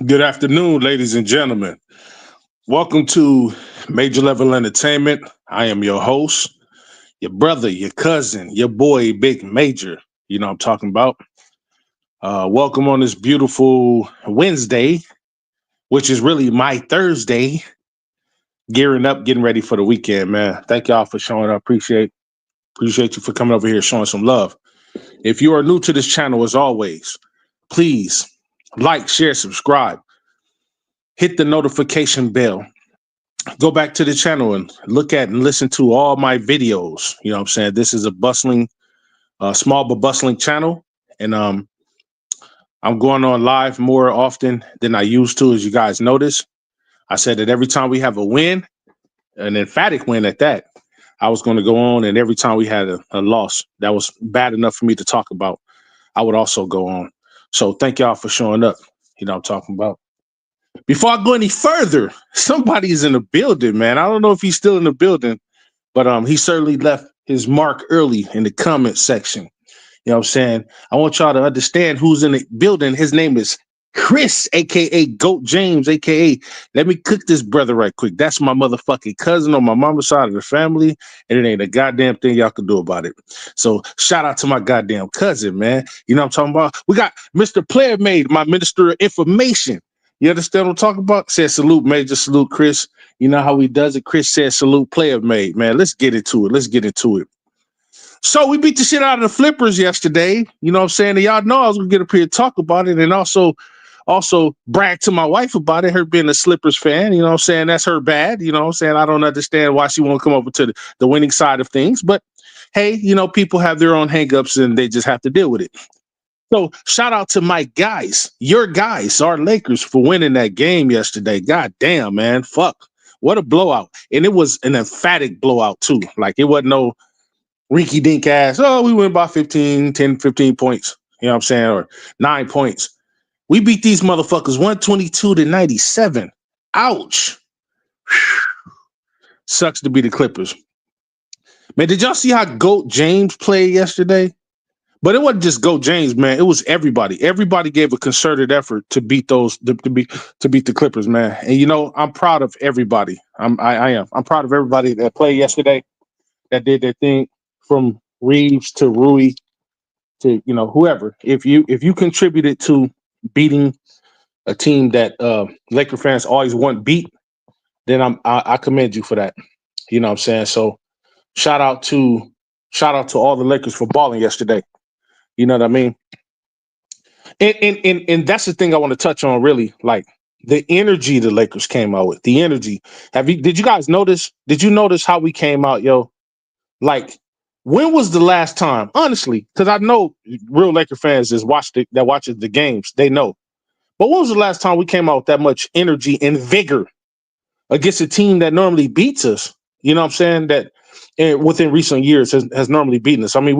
Good afternoon, ladies and gentlemen. Welcome to Major Level Entertainment. I am your host, your brother, your cousin, your boy, Big Major. You know what I'm talking about. Welcome on this beautiful Wednesday, which is really my Thursday. Gearing up, getting ready for the weekend, man. Thank y'all for showing up. Appreciate you for coming over here, showing some love. If you are new to this channel, as always, please like, share, subscribe, hit the notification bell. Go back to the channel and look at and listen to all my videos. You know what I'm saying? This is a small but bustling channel. And I'm going on live more often than I used to, as you guys notice. I said that every time we have a win, an emphatic win at that, I was going to go on. And every time we had a loss that was bad enough for me to talk about, I would also go on. So thank y'all for showing up. You know what I'm talking about. Before I go any further, somebody's in the building, man. I don't know if he's still in the building, but he certainly left his mark early in the comment section. You know what I'm saying? I want y'all to understand who's in the building. His name is Chris, aka Goat James, aka let me cook this brother right quick. That's my motherfucking cousin on my mama's side of the family, and it ain't a goddamn thing y'all can do about it. So shout out to my goddamn cousin, man. You know what I'm talking about? We got Mr. Player Made, my minister of information. You understand what I'm talking about? Said salute, Major, salute, Chris. You know how he does it. Chris said salute, Player Made. Man, let's get into it. Let's get into it. So we beat the shit out of the Flippers yesterday. You know what I'm saying? And y'all know I was gonna get up here and talk about it, and also brag to my wife about it. Her being a Slippers fan, you know what I'm saying? That's her bad. You know what I'm saying? I don't understand why she won't come over to the winning side of things. But hey, you know, people have their own hangups and they just have to deal with it. So shout out to my guys, your guys, our Lakers, for winning that game yesterday. God damn, man. Fuck. What a blowout. And it was an emphatic blowout, too. Like, it wasn't no rinky dink ass. Oh, we win by 15 points. You know what I'm saying? Or 9 points. We beat these motherfuckers 122-97. Ouch. Sucks to be the Clippers. Man, did y'all see how Goat James played yesterday? But it wasn't just Goat James, man. It was everybody. Everybody gave a concerted effort to beat to beat the Clippers, man. And you know, I'm proud of everybody. I am. I'm proud of everybody that played yesterday, that did their thing, from Reeves to Rui to, you know, whoever. If you contributed to beating a team that Laker fans always want beat, then I commend you for that. You know what I'm saying? So shout out to all the Lakers for balling yesterday. You know what I mean? And that's the thing I want to touch on, really, like the energy the Lakers came out with. The energy. Did you guys notice? Did you notice how we came out, yo? Like, when was the last time? Honestly, because I know real Laker fans that watches the games, they know. But when was the last time we came out with that much energy and vigor against a team that normally beats us? You know what I'm saying? That within recent years has normally beaten us. I mean,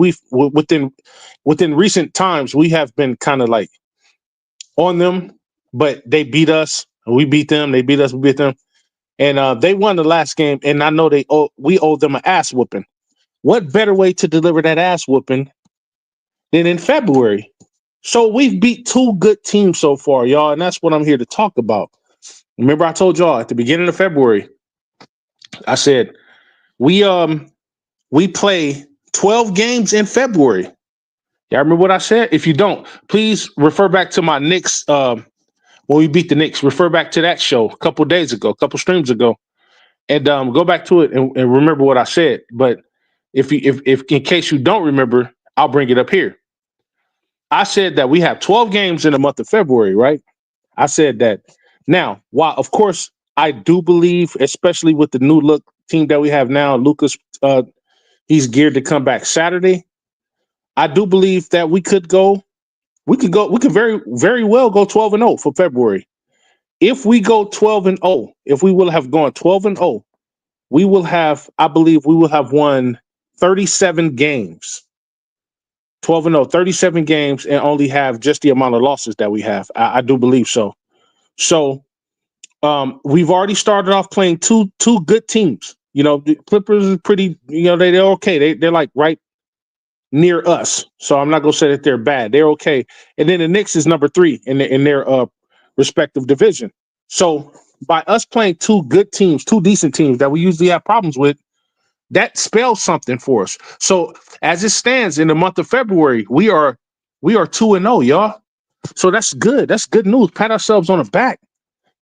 within recent times we have been kind of like on them, but they beat us. We beat them. They beat us. We beat them, and they won the last game. And I know we owe them an ass whooping. What better way to deliver that ass whooping than in February? So we've beat two good teams so far, y'all, and that's what I'm here to talk about. Remember, I told y'all at the beginning of February, I said we play 12 games in February. Y'all remember what I said? If you don't, please refer back to my Knicks when we beat the Knicks. Refer back to that show a couple days ago, a couple streams ago, and go back to it and remember what I said. But if in case you don't remember, I'll bring it up here. I said that we have 12 games in the month of February, right? I said that. Now, while of course I do believe, especially with the new look team that we have now, Lucas, he's geared to come back Saturday. I do believe that we could very, very well go 12-0 for February. If we go 12-0, if we will have gone 12-0, I believe we will have won 37 games. 12-0, 37 games, and only have just the amount of losses that we have. I do believe so. So we've already started off playing two good teams. You know, the Clippers is pretty, you know, they're okay. They're like right near us. So I'm not gonna say that they're bad. They're okay. And then the Knicks is number 3 in their respective division. So by us playing two good teams, two decent teams that we usually have problems with, that spells something for us. So as it stands in the month of February, we are 2-0, y'all. So that's good. That's good news. Pat ourselves on the back.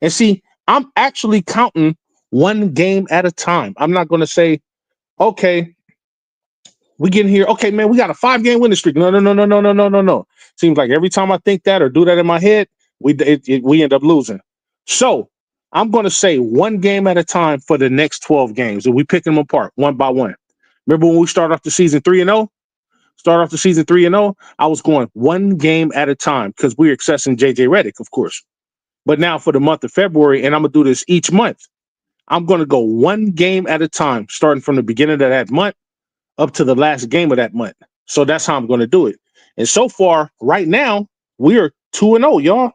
And see, I'm actually counting one game at a time. I'm not going to say, okay, we get here. Okay, man, we got a 5-game winning streak. No, no, no, no, no, no, no, no, no. Seems like every time I think that or do that in my head, we end up losing. So I'm going to say one game at a time for the next 12 games. And we pick them apart one by one. Remember when we start off the season 3-0? Start off the season 3-0. I was going one game at a time because we were accessing JJ Redick, of course. But now for the month of February, and I'm going to do this each month, I'm going to go one game at a time, starting from the beginning of that month up to the last game of that month. So that's how I'm going to do it. And so far, right now, we are 2-0, y'all.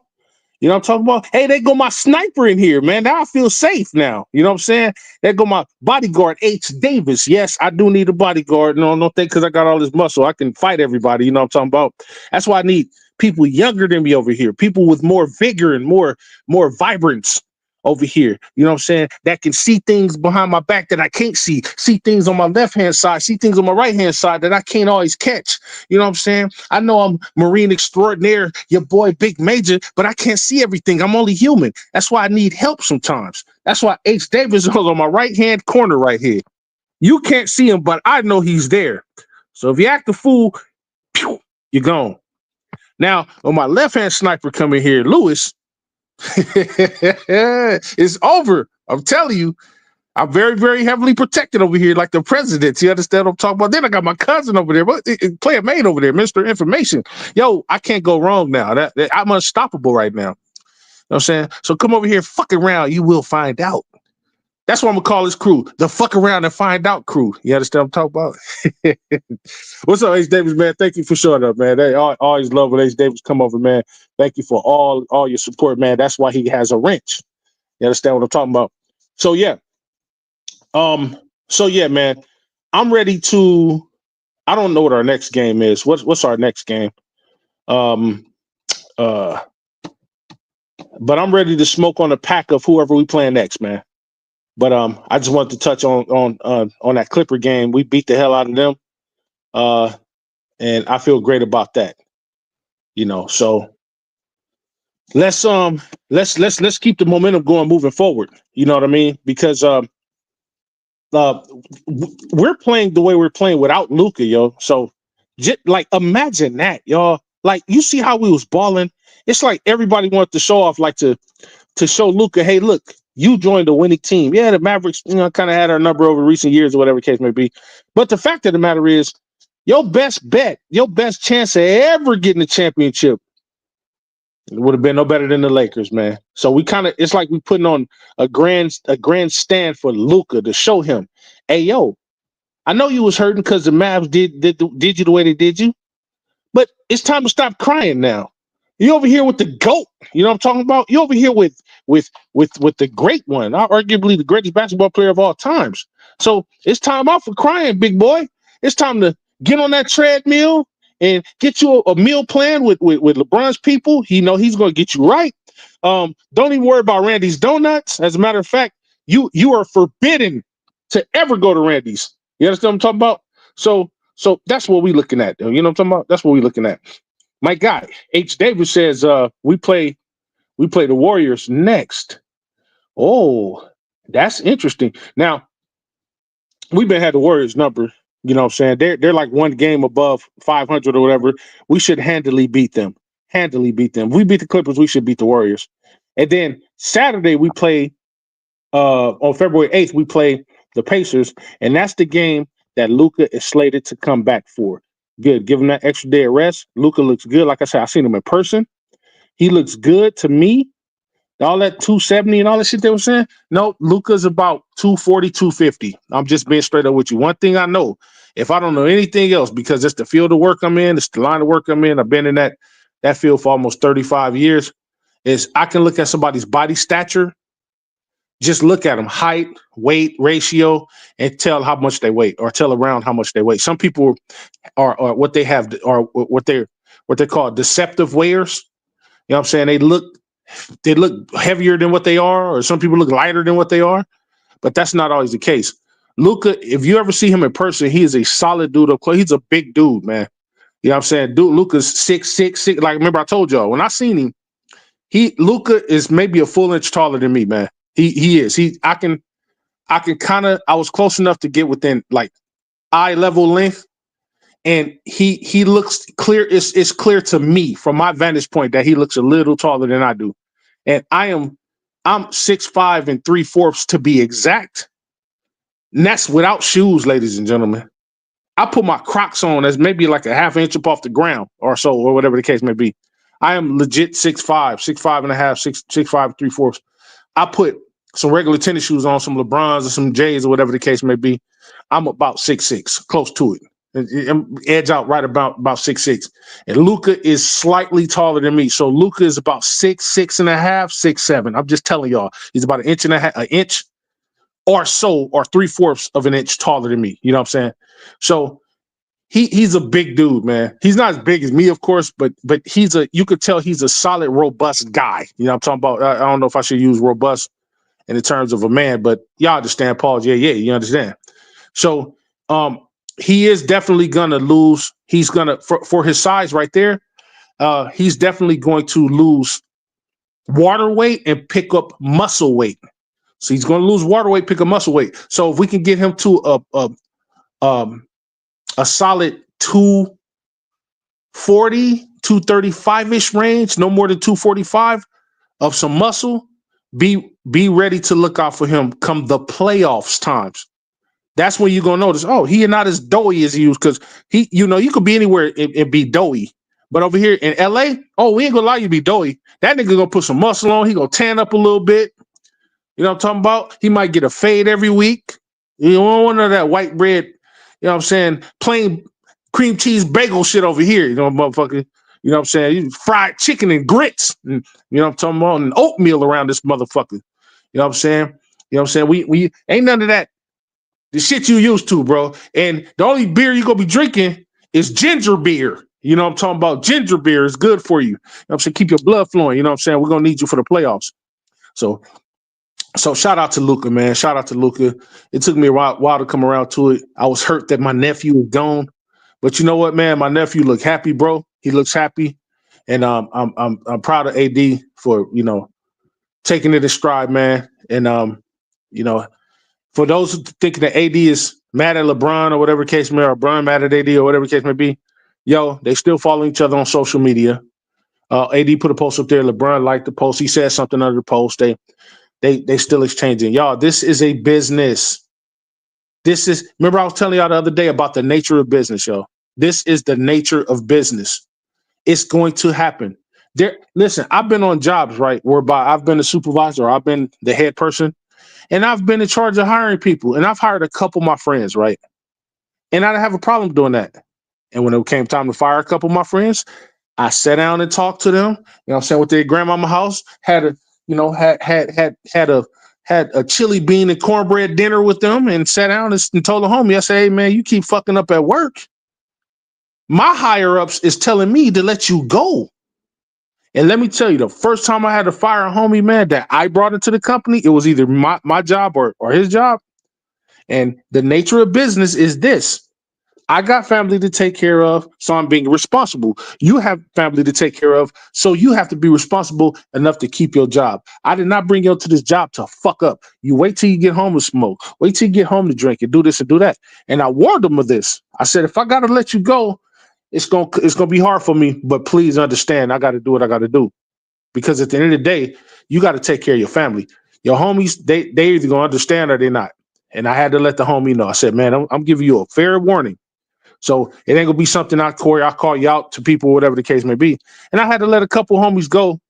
You know what I'm talking about? Hey, they go my sniper in here, man. Now I feel safe now. You know what I'm saying? They go my bodyguard, H. Davis. Yes, I do need a bodyguard. No, don't think because I got all this muscle, I can fight everybody. You know what I'm talking about? That's why I need people younger than me over here, people with more vigor and more vibrance over here. You know what I'm saying? That can see things behind my back that I can't see things on my left-hand side, see things on my right-hand side that I can't always catch. You know what I'm saying? I know I'm Marine extraordinaire, your boy Big Major, but I can't see everything. I'm only human. That's why I need help sometimes. That's why H. Davis is on my right-hand corner right here. You can't see him, but I know he's there. So if you act a fool, pew, you're gone. Now, when my left-hand sniper come in here, Lewis, it's over. I'm telling you, I'm very, very heavily protected over here, like the president. You understand what I'm talking about? Then I got my cousin over there, player mate over there, Mr. Information. Yo, I can't go wrong now. I'm unstoppable right now. You know what I'm saying? So come over here, fuck around. You will find out. That's what I'm gonna call this crew, the fuck around and find out crew. You understand what I'm talking about? What's up, H. Davis, man? Thank you for showing up, man. They always love when H. Davis come over, man. Thank you for all your support, man. That's why he has a wrench. You understand what I'm talking about? So yeah. So yeah, man. I'm ready to. I don't know what our next game is. What's our next game? Um uh but I'm ready to smoke on the pack of whoever we playing next, man. But I just wanted to touch on that Clipper game. We beat the hell out of them. And I feel great about that. You know, so let's keep the momentum going moving forward. You know what I mean? Because we're playing the way we're playing without Luka, yo. So just like imagine that, y'all. Like you see how we was balling. It's like everybody wanted to show off, like to show Luka, hey, look, you joined a winning team. Yeah, the Mavericks, kind of had our number over recent years or whatever the case may be. But the fact of the matter is, your best bet, your best chance of ever getting a championship would have been no better than the Lakers, man. So we kind of, it's like we putting on a grand stand for Luka to show him, hey, yo, I know you was hurting because the Mavs did you the way they did you, but it's time to stop crying now. You over here with the GOAT, you know what I'm talking about? You over here with the great one, arguably the greatest basketball player of all times. So it's time out for crying, big boy. It's time to get on that treadmill and get you a meal plan with LeBron's people. He's going to get you right. Don't even worry about Randy's Donuts. As a matter of fact, you are forbidden to ever go to Randy's. You understand what I'm talking about? So that's what we're looking at. You know what I'm talking about? That's what we're looking at. My guy, H. Davis says we play the Warriors next. Oh, that's interesting. Now, we've been had the Warriors number. You know what I'm saying? They're like one game above 500 or whatever. We should handily beat them. If we beat the Clippers, we should beat the Warriors. And then Saturday we play on February 8th, we play the Pacers, and that's the game that Luka is slated to come back for. Good. Give him that extra day of rest. Luka looks good. Like I said, I've seen him in person. He looks good to me. All that 270 and all that shit they were saying. No, Luka's about 240, 250. I'm just being straight up with you. One thing I know, if I don't know anything else, because it's the field of work I'm in, it's the line of work I'm in, I've been in that field for almost 35 years, is I can look at somebody's body stature, just look at them, height, weight, ratio, and tell how much they weigh, or tell around how much they weigh. Some people are what they have, or what they call deceptive weighers. You know what I'm saying? They look they look heavier than what they are, or some people look lighter than what they are. But that's not always the case. Luka, if you ever see him in person, he is a solid dude up close. He's a big dude, man. You know what I'm saying? Dude, Luka's 6'6". Like, remember I told y'all when I seen him, Luka is maybe a full inch taller than me, man. He is. I can kind of, I was close enough to get within like eye level length, and he looks clear. It's clear to me from my vantage point that he looks a little taller than I do, and I'm 6'5" and 3/4 to be exact. And that's without shoes, ladies and gentlemen. I put my Crocs on that's maybe like a half inch up off the ground or so, or whatever the case may be. I am legit 6'5", 6'5" and a half, 6'5", 3/4. I put some regular tennis shoes on, some LeBrons or some J's or whatever the case may be. I'm about 6'6", close to it. Edge out right about 6'6". And Luka is slightly taller than me. So Luka is about 6'6" and a half, 6'7". I'm just telling y'all, he's about an inch or so, or 3/4 of an inch taller than me. You know what I'm saying? So he's a big dude, man. He's not as big as me, of course, but you could tell he's a solid, robust guy. You know what I'm talking about? I don't know if I should use robust in the terms of a man, but y'all understand, Paul. Yeah, you understand. So he is definitely gonna lose. He's gonna for his size right there, he's definitely going to lose water weight and pick up muscle weight. So he's going to lose water weight, pick up muscle weight. So if we can get him to a solid 240, 235-ish range, no more than 245 of some muscle, be ready to look out for him come the playoffs times. That's when you're going to notice, oh, he not as doughy as he used, because you could be anywhere and be doughy. But over here in LA, oh, we ain't going to allow you to be doughy. That nigga going to put some muscle on. He going to tan up a little bit. You know what I'm talking about? He might get a fade every week. You don't want none of that white bread, you know what I'm saying, plain cream cheese bagel shit over here, you know, motherfucker. You know what I'm saying? You fried chicken and grits, and, you know what I'm talking about, and oatmeal around this motherfucker. You know what I'm saying? You know what I'm saying? We ain't none of that. The shit you used to, bro. And the only beer you gonna be drinking is ginger beer. You know what I'm talking about? Ginger beer is good for you. You know what I'm saying? Keep your blood flowing. You know what I'm saying? We're gonna need you for the playoffs. So shout out to Luka, man. Shout out to Luka. It took me a while to come around to it. I was hurt that my nephew was gone, but you know what, man? My nephew looked happy, bro. He looks happy, and I'm proud of AD for taking it in stride, man. And for those who thinking that AD is mad at LeBron or whatever case may, or LeBron mad at AD or whatever case may be, they still follow each other on social media. AD put a post up there. LeBron liked the post. He said something under the post. They still exchanging. Y'all, this is a business. Remember I was telling y'all the other day about the nature of business, y'all. This is the nature of business. It's going to happen. Listen, I've been on jobs, right, whereby I've been a supervisor, or I've been the head person, and I've been in charge of hiring people, and I've hired a couple of my friends, right? And I didn't have a problem doing that. And when it came time to fire a couple of my friends, I sat down and talked to them, you know what I'm saying, with their grandmama house, had a chili bean and cornbread dinner with them, and sat down and told the homie, I said, hey man, you keep fucking up at work, my higher ups is telling me to let you go. And let me tell you, the first time I had to fire a homie, man, that I brought into the company, it was either my job or his job. And the nature of business is this. I got family to take care of, so I'm being responsible. You have family to take care of, so you have to be responsible enough to keep your job. I did not bring you to this job to fuck up. You wait till you get home to smoke. Wait till you get home to drink and do this and do that. And I warned them of this. I said, if I got to let you go, it's gonna be hard for me, but please understand, I got to do what I got to do. Because at the end of the day, you got to take care of your family. Your homies, they either gonna understand or they're not. And I had to let the homie know. I said, man, I'm giving you a fair warning. So it ain't gonna be something I call you out to people, whatever the case may be. And I had to let a couple homies go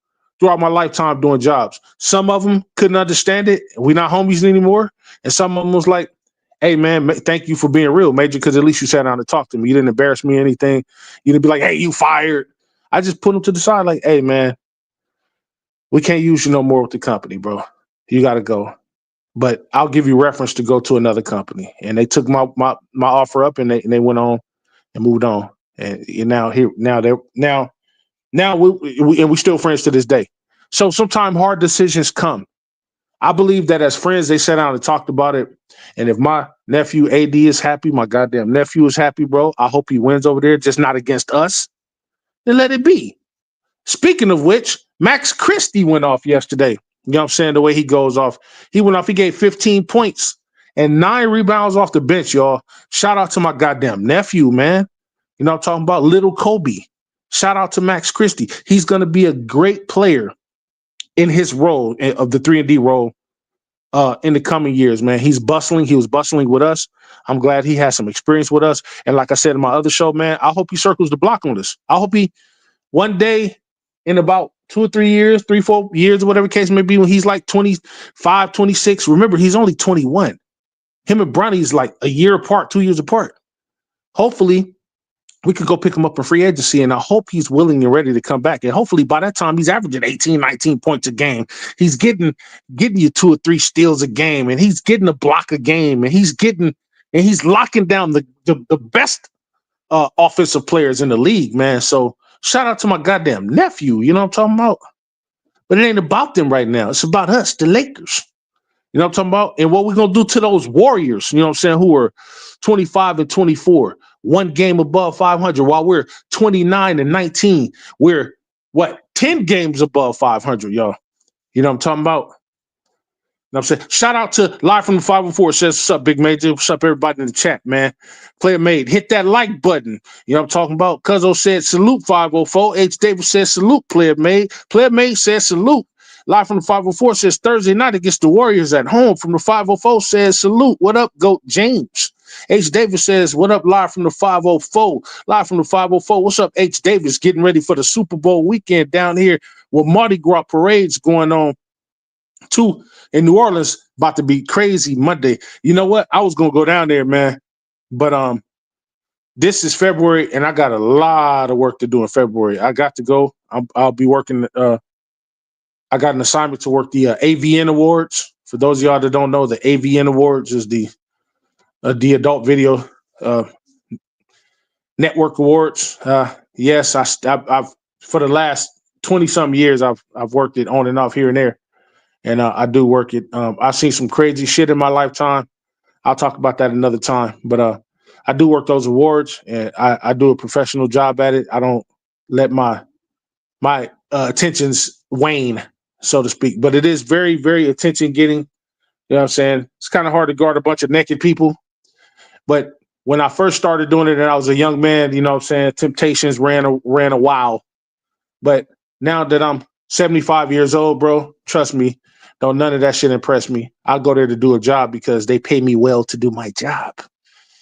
throughout my lifetime doing jobs. Some of them couldn't understand it. We're not homies anymore. And some of them was like, hey man, thank you for being real, Major, because at least you sat down and talked to me. You didn't embarrass me or anything. You didn't be like, hey, you fired. I just put them to the side like, hey man, we can't use you no more with the company, bro. You gotta go. But I'll give you reference to go to another company. And they took my offer up, and they went on and moved on. And we still friends to this day. So sometimes hard decisions come. I believe that as friends, they sat down and talked about it. And if my nephew AD is happy, my goddamn nephew is happy, bro. I hope he wins over there, just not against us. Then let it be. Speaking of which, Max Christie went off yesterday. You know what I'm saying? The way he goes off. He went off, he gave 15 points and 9 rebounds off the bench, y'all. Shout out to my goddamn nephew, man. You know what I'm talking about? Little Kobe. Shout out to Max Christie. He's going to be a great player in his role of the 3-and-D role in the coming years, man. He's bustling. He was bustling with us. I'm glad he has some experience with us. And like I said in my other show, man, I hope he circles the block on this. I hope he one day in about 2 or 3 years, 3, 4 years, or whatever case may be, when he's like 25, 26. Remember, he's only 21. Him and Bronny's like a year apart, 2 years apart. Hopefully, we could go pick him up in free agency, and I hope he's willing and ready to come back. And hopefully by that time, he's averaging 18, 19 points a game. He's getting you 2 or 3 steals a game, and he's getting a block a game, and he's locking down the best offensive players in the league, man. So shout out to my goddamn nephew. You know what I'm talking about? But it ain't about them right now. It's about us, the Lakers. You know what I'm talking about? And what we're going to do to those Warriors, you know what I'm saying, who are 25 and 24, one game above 500, while we're 29 and 19. We're, 10 games above 500, y'all. You know what I'm talking about? You know what I'm saying? Shout out to Live from the 504. Says, what's up, Big Major? What's up, everybody in the chat, man? Player made. Hit that like button. You know what I'm talking about? Cuzzo said, salute 504. H. Davis says, salute, Player made. Player made says, salute. Live from the 504 says, Thursday night against the Warriors at home. From the 504 says, salute. What up, GOAT James? H. Davis says, what up, live from the 504? Live from the 504. What's up, H. Davis? Getting ready for the Super Bowl weekend down here with Mardi Gras parades going on. 2 in New Orleans, about to be crazy Monday. You know what? I was gonna go down there, man, but this is February, and I got a lot of work to do in February. I got to go. I'll be working. I got an assignment to work the AVN Awards. For those of y'all that don't know, the AVN Awards is the Adult Video Network Awards. Yes, I've for the last 20-something years, I've worked it on and off here and there. And I do work it. I've seen some crazy shit in my lifetime. I'll talk about that another time. But I do work those awards, and I do a professional job at it. I don't let my attentions wane, so to speak. But it is very, very attention getting. You know what I'm saying? It's kind of hard to guard a bunch of naked people. But when I first started doing it and I was a young man, you know what I'm saying, temptations ran a while. But now that I'm 75 years old, bro, trust me, don't none of that shit impress me. I'll go there to do a job because they pay me well to do my job.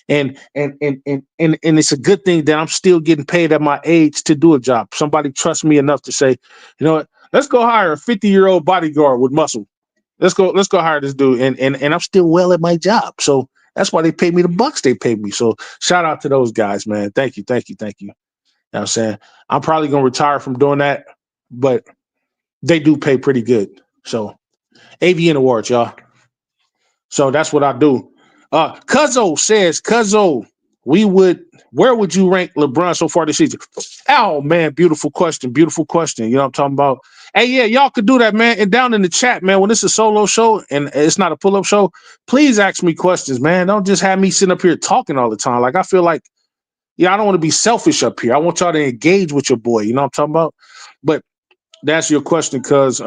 And it's a good thing that I'm still getting paid at my age to do a job. Somebody trusts me enough to say, you know what, let's go hire a 50-year-old bodyguard with muscle. Let's go hire this dude. And I'm still well at my job. So that's why they pay me the bucks they pay me. So shout out to those guys, man. Thank you. You know what I'm saying? I'm probably gonna retire from doing that, but they do pay pretty good. So AVN Awards, y'all. So that's what I do. Cuzzo says, where would you rank LeBron so far this season? Oh man, beautiful question. You know what I'm talking about? Hey, yeah, y'all could do that, man. And down in the chat, man, when it's a solo show and it's not a pull-up show, please ask me questions, man. Don't just have me sitting up here talking all the time. Like, I feel like, I don't want to be selfish up here. I want y'all to engage with your boy. You know what I'm talking about? But that's your question, cuz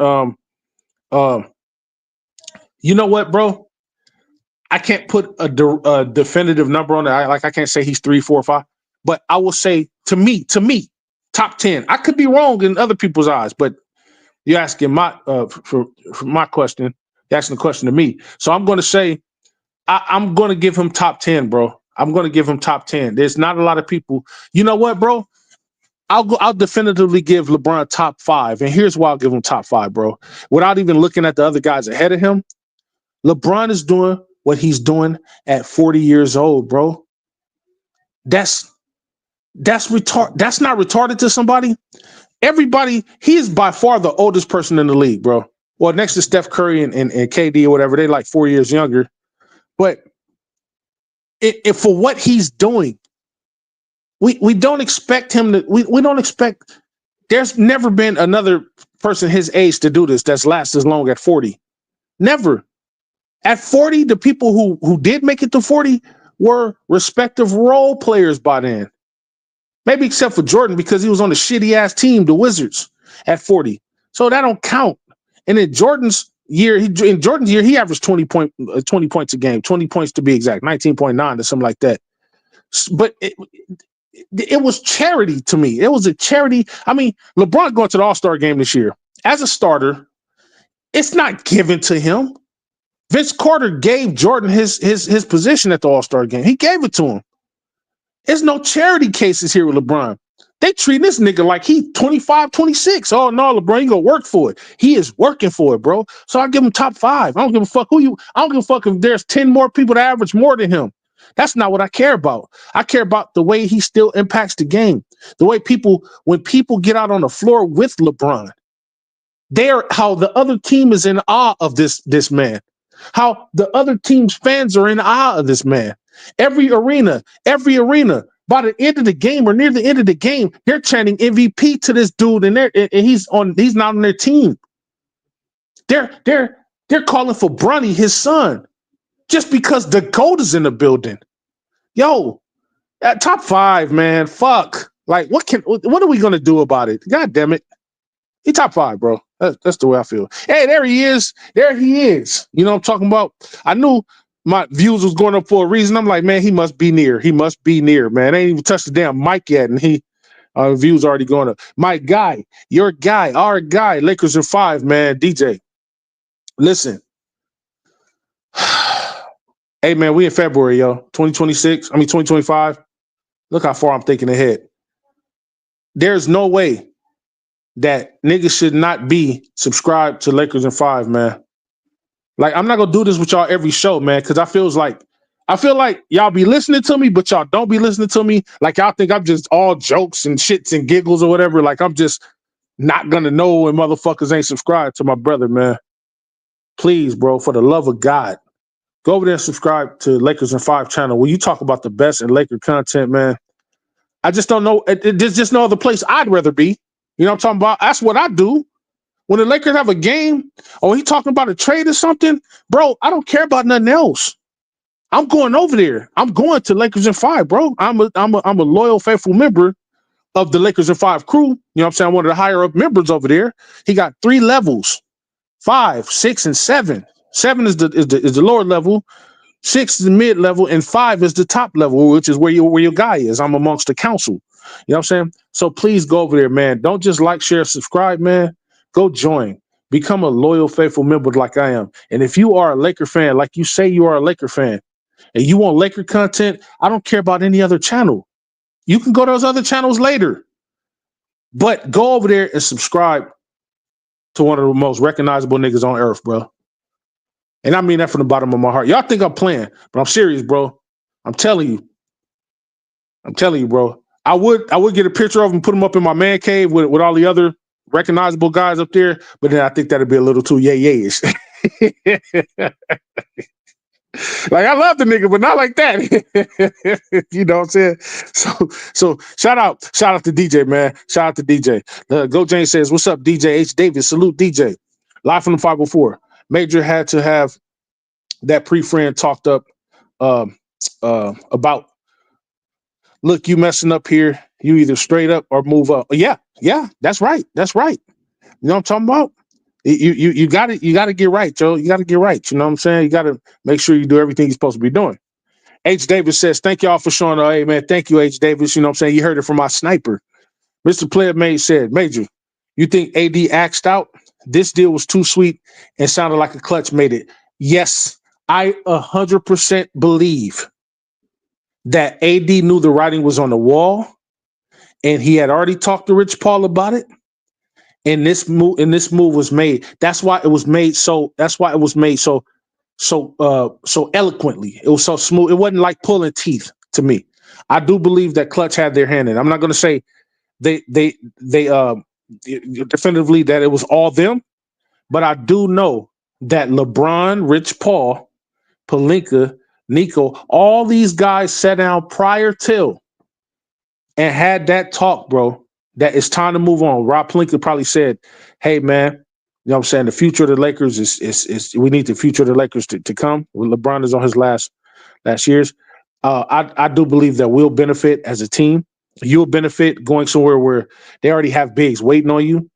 you know what, bro? I can't put a definitive number on it. I can't say he's 3, 4, 5, but I will say to me, top 10. I could be wrong in other people's eyes, but you're asking for my question. You're asking the question to me, so I'm going to say I'm going to give him top 10, bro. I'm going to give him top 10. There's not a lot of people. You know what, bro? I'll definitively give LeBron top 5, and here's why I'll give him top 5, bro. Without even looking at the other guys ahead of him, LeBron is doing what he's doing at 40 years old, bro. That's That's That's not retarded to somebody. Everybody, he is by far the oldest person in the league, bro. Well, next to Steph Curry and KD or whatever, they're like 4 years younger. But for what he's doing, we don't expect him to. We don't expect There's never been another person his age to do this that's lasted as long at 40. Never. At 40, the people who did make it to 40 were respective role players by then. Maybe except for Jordan because he was on a shitty ass team, the Wizards, at 40. So that don't count. And in Jordan's year, he averaged 20 points a game, 20 points to be exact, 19.9 or something like that. But it was charity to me. It was a charity. I mean, LeBron going to the All-Star game this year as a starter, it's not given to him. Vince Carter gave Jordan his position at the All-Star game. He gave it to him. There's no charity cases here with LeBron. They treat this nigga like he 25, 26. Oh, no, LeBron, you gonna work for it. He is working for it, bro. So I give him top 5. I don't give a fuck I don't give a fuck if there's 10 more people that average more than him. That's not what I care about. I care about the way he still impacts the game. The way when people get out on the floor with LeBron, how the other team is in awe of this man. How the other team's fans are in awe of this man. Every arena, by the end of the game or near the end of the game, they're chanting MVP to this dude, and he's not on their team. They're calling for Bronny, his son, just because the GOAT is in the building. Yo, at top 5, man. Fuck. Like, what are we gonna do about it? God damn it. He top 5, bro. That's the way I feel. Hey, there he is. There he is. You know what I'm talking about? I knew my views was going up for a reason. I'm like, man, he must be near. He must be near, man. I ain't even touched the damn mic yet, and views already going up. My guy, your guy, our guy, Lakers in 5, man. DJ, listen. Hey, man, we in February, yo. 2025. Look how far I'm thinking ahead. There's no way that niggas should not be subscribed to Lakers in 5, man. Like, I'm not gonna do this with y'all every show, man, because I feel like y'all be listening to me, but y'all don't be listening to me. Like, y'all think I'm just all jokes and shits and giggles or whatever. Like, I'm just not gonna know when motherfuckers ain't subscribed to my brother, man. Please, bro, for the love of God, go over there and subscribe to Lakers in 5 channel where you talk about the best in Laker content, man. I just don't know. There's just no other place I'd rather be. You know what I'm talking about? That's what I do. When the Lakers have a game or he talking about a trade or something, bro, I don't care about nothing else. I'm going over there. I'm going to Lakers in 5, bro. I'm a loyal, faithful member of the Lakers in 5 crew. You know what I'm saying? I'm one of the higher up members over there. He got 3 levels: 5, 6, and 7. 7 is the lower level. 6 is the mid level, and 5 is the top level, which is where your guy is. I'm amongst the council. You know what I'm saying? So please go over there, man. Don't just like, share, subscribe, man. Go join. Become a loyal, faithful member like I am. And if you are a Laker fan, like you say you are a Laker fan, and you want Laker content, I don't care about any other channel. You can go to those other channels later. But go over there and subscribe to one of the most recognizable niggas on earth, bro. And I mean that from the bottom of my heart. Y'all think I'm playing, but I'm serious, bro. I'm telling you, bro. I would get a picture of him, put him up in my man cave with all the other recognizable guys up there, but then I think that'd be a little too yay-ish. Like, I love the nigga, but not like that. You know what I'm saying? So shout out to DJ, man. Shout out to DJ. Go James says, "What's up, DJ H Davis? Salute, DJ. Live from the 504. Major had to have that pre-friend talked up about, look, you messing up here. You either straight up or move up." Yeah, that's right. You know what I'm talking about? You got to get right, Joe. You got to get right. You know what I'm saying? You got to make sure you do everything you're supposed to be doing. H. Davis says, "Thank y'all for showing up." Hey, man, thank you, H. Davis. You know what I'm saying? You heard it from my sniper. Mr. Player Made said, "Major, you think AD axed out? This deal was too sweet and sounded like a clutch made it." Yes, I 100% believe that AD knew the writing was on the wall, and he had already talked to Rich Paul about it. And this move was made. That's why it was made so eloquently. It was so smooth. It wasn't like pulling teeth to me. I do believe that Clutch had their hand in it. I'm not going to say they definitively that it was all them, but I do know that LeBron, Rich Paul, Pelinka, Nico, all these guys sat down prior to and had that talk, bro. that it's time to move on. Rob Pelinka probably said, "Hey, man, you know what I'm saying? The future of the Lakers is we need the future of the Lakers to come. LeBron is on his last years. I do believe that we'll benefit as a team. You'll benefit going somewhere where they already have bigs waiting on you.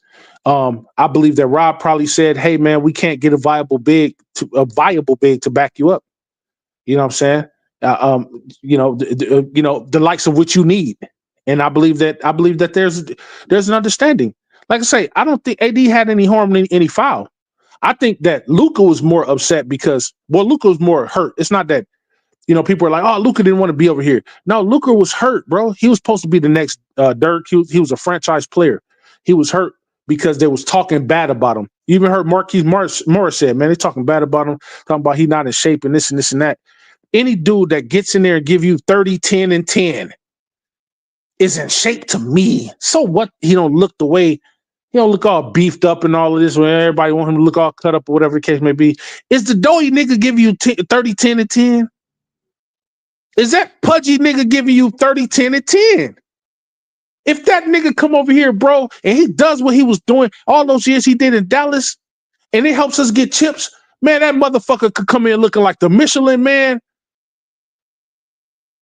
I believe that Rob probably said, "Hey, man, we can't get a viable big to back you up." You know what I'm saying? The likes of what you need, and I believe that there's an understanding. Like I say, I don't think AD had any harm in any foul. I think that Luka was more upset because Luka was more hurt. It's not that people are like, "Oh, Luka didn't want to be over here." No, Luka was hurt, bro. He was supposed to be the next Dirk. He was a franchise player. He was hurt because they was talking bad about him. You even heard Marquise Morris said, "Man, they talking bad about him, talking about he not in shape and this and that." Any dude that gets in there and give you 30, 10, and 10 is in shape to me. So what? He don't look the way, he don't look all beefed up and all of this, where everybody want him to look all cut up or whatever the case may be. Is the doughy nigga give you 30, 10, and 10? Is that pudgy nigga giving you 30, 10, and 10? If that nigga come over here, bro, and he does what he was doing all those years he did in Dallas, and it helps us get chips, man, that motherfucker could come in looking like the Michelin Man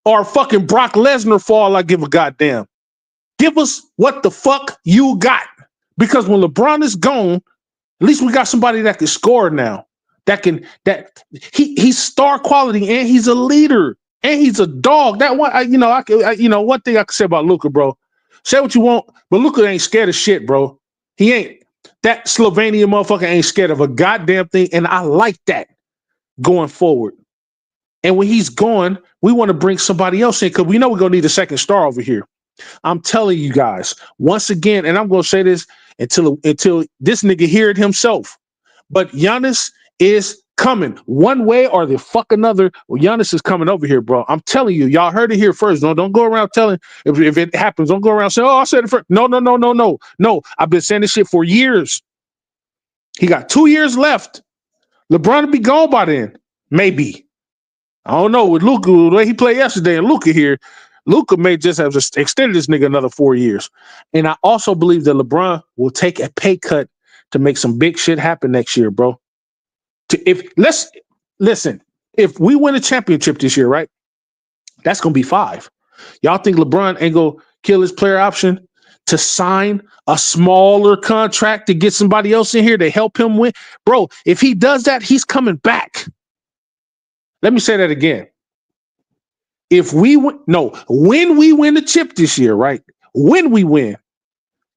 or fucking Brock Lesnar for all I give a goddamn. Give us what the fuck you got. Because when LeBron is gone, at least we got somebody that can score now. He's star quality and he's a leader and he's a dog. That one, one thing I can say about Luka, bro. Say what you want, but Luka ain't scared of shit, bro. He ain't. That Slovenian motherfucker ain't scared of a goddamn thing, and I like that going forward. And when he's gone, we want to bring somebody else in because we know we're going to need a second star over here. I'm telling you guys, once again, and I'm going to say this until this nigga hear it himself, but Giannis is coming one way or the fuck another. Well, Giannis is coming over here, bro. I'm telling you, y'all heard it here first. Don't go around telling if it happens. Don't go around saying, "Oh, I said it first." No. I've been saying this shit for years. He got 2 years left. LeBron will be gone by then, maybe. I don't know with Luka, the way he played yesterday, and Luka here, Luka may just have just extended this nigga another 4 years. And I also believe that LeBron will take a pay cut to make some big shit happen next year, bro. If we win a championship this year, right? That's gonna be 5. Y'all think LeBron ain't gonna kill his player option to sign a smaller contract to get somebody else in here to help him win? Bro, if he does that, he's coming back. Let me say that again. When we win the chip this year, right? When we win,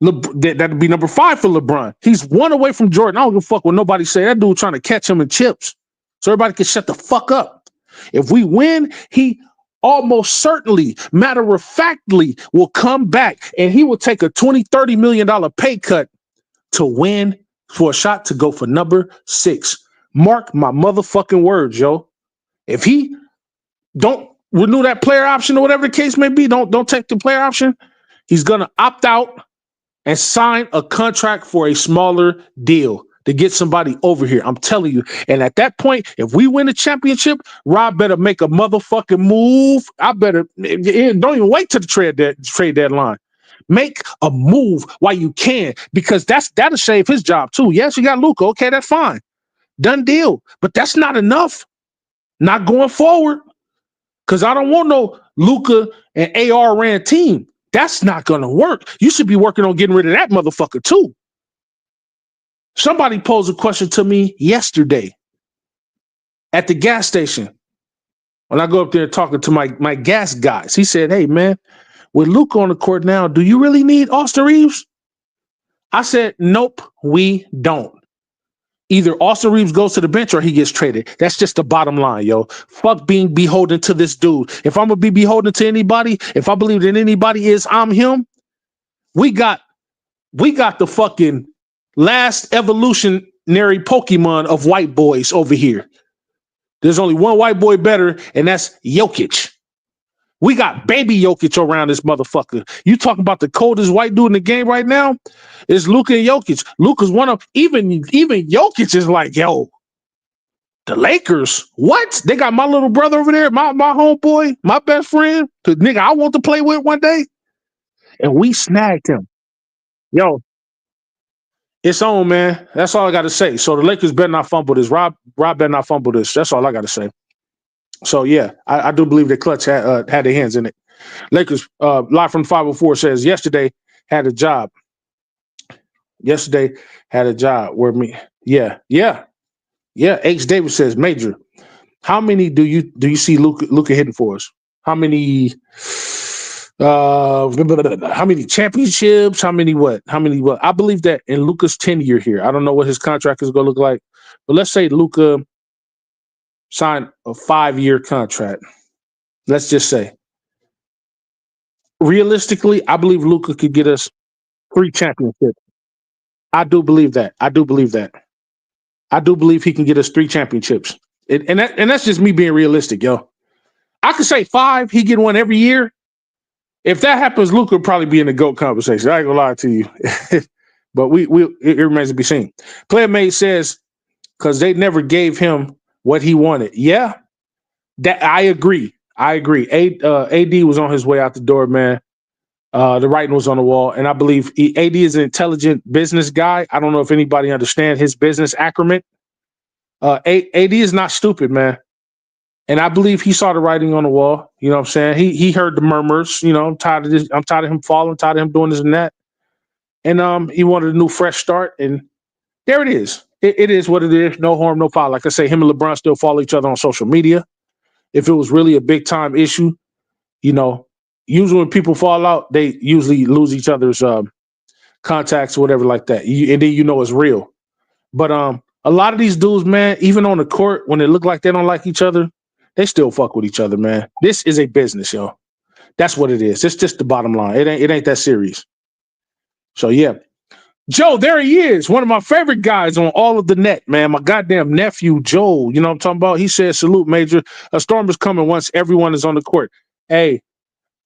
that'd be number 5 for LeBron. He's 1 away from Jordan. I don't give a fuck what nobody say. That dude trying to catch him in chips. So everybody can shut the fuck up. If we win, he almost certainly, matter of factly, will come back and he will take a $20, $30 million pay cut to win for a shot to go for number 6. Mark my motherfucking words, yo. If he don't renew that player option or whatever the case may be, don't take the player option, he's going to opt out and sign a contract for a smaller deal to get somebody over here. I'm telling you. And at that point, if we win the championship, Rob better make a motherfucking move. Don't even wait till the trade deadline. Make a move while you can, because that'll save his job too. Yes, you got Luka. Okay, that's fine. Done deal. But that's not enough. Not going forward. Because I don't want no Luka and AR ran team. That's not going to work. You should be working on getting rid of that motherfucker too. Somebody posed a question to me yesterday at the gas station when I go up there talking to my gas guys. He said, "Hey, man, with Luka on the court now, do you really need Austin Reeves?" I said, "Nope, we don't. Either Austin Reeves goes to the bench or he gets traded. That's just the bottom line, yo. Fuck being beholden to this dude. If I'm going to be beholden to anybody, if I believe that anybody is, I'm him. We got the fucking last evolutionary Pokemon of white boys over here. There's only one white boy better, and that's Jokic. We got baby Jokic around this motherfucker. You talking about the coldest white dude in the game right now? It's Luka and Jokic. Luka's one of even Jokic is like, yo, the Lakers, what? They got my little brother over there, my homeboy, my best friend, the nigga I want to play with one day, and we snagged him. Yo, it's on, man. That's all I got to say. So the Lakers better not fumble this. Rob better not fumble this. That's all I got to say. So yeah, I do believe that Clutch had their hands in it. Lakers live from 504 says yesterday had a job. Yesterday had a job where me. Yeah. H. Davis says Major. How many do you see Luka hitting for us? How many? How many championships? How many what? How many what? I believe that in Luka's tenure here. I don't know what his contract is going to look like, but let's say Luka signed a 5-year contract. Let's just say, realistically, I believe Luka could get us 3 championships. I do believe that. I do believe that. I do believe he can get us 3 championships. And that's just me being realistic, yo. I could say 5. He get one every year. If that happens, Luka will probably be in the GOAT conversation. I ain't gonna lie to you. But it remains to be seen. Player Made says, because they never gave him what he wanted. Yeah, that I agree. AD was on his way out the door, man. The writing was on the wall, and I believe AD is an intelligent business guy. I don't know if anybody understands his business acumen. AD is not stupid, man. And I believe he saw the writing on the wall. You know what I'm saying? He heard the murmurs. You know, I'm tired of this. I'm tired of him falling. I'm tired of him doing this and that. And he wanted a new, fresh start. And there it is. It is what it is. No harm, no foul. Like I say, him and LeBron still follow each other on social media. If it was really a big time issue, you know, usually when people fall out, they usually lose each other's contacts or whatever like that. And then you know it's real. But a lot of these dudes, man, even on the court, when they look like they don't like each other, they still fuck with each other, man. This is a business, yo. That's what it is. It's just the bottom line. It ain't that serious. So yeah. Joe, there he is. One of my favorite guys on all of the net, man. My goddamn nephew, Joe. You know what I'm talking about? He said, salute, Major. A storm is coming once everyone is on the court. Hey,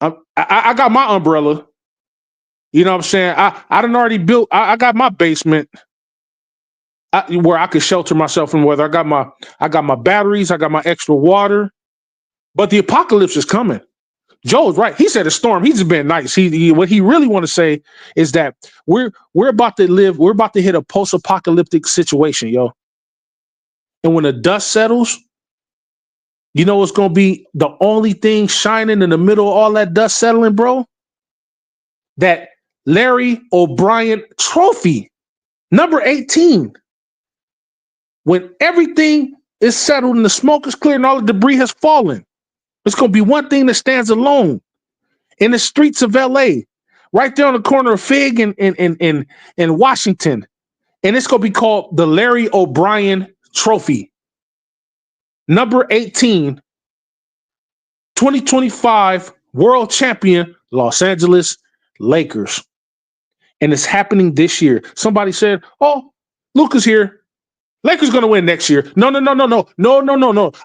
I got my umbrella. You know what I'm saying? I done already built, I got my basement where I could shelter myself from weather. I got my batteries, I got my extra water. But the apocalypse is coming. Joe's right. He said a storm. He's been nice. What he really want to say is that we're about to hit a post-apocalyptic situation, yo. And when the dust settles, you know what's gonna be the only thing shining in the middle of all that dust settling, bro? That Larry O'Brien trophy, number 18. When everything is settled and the smoke is clear and all the debris has fallen, it's gonna be one thing that stands alone in the streets of LA, right there on the corner of Fig and Washington. And it's going to be called the Larry O'Brien Trophy. Number 18, 2025 World Champion, Los Angeles Lakers. And it's happening this year. Somebody said, oh, Luka's here. Lakers going to win next year. No.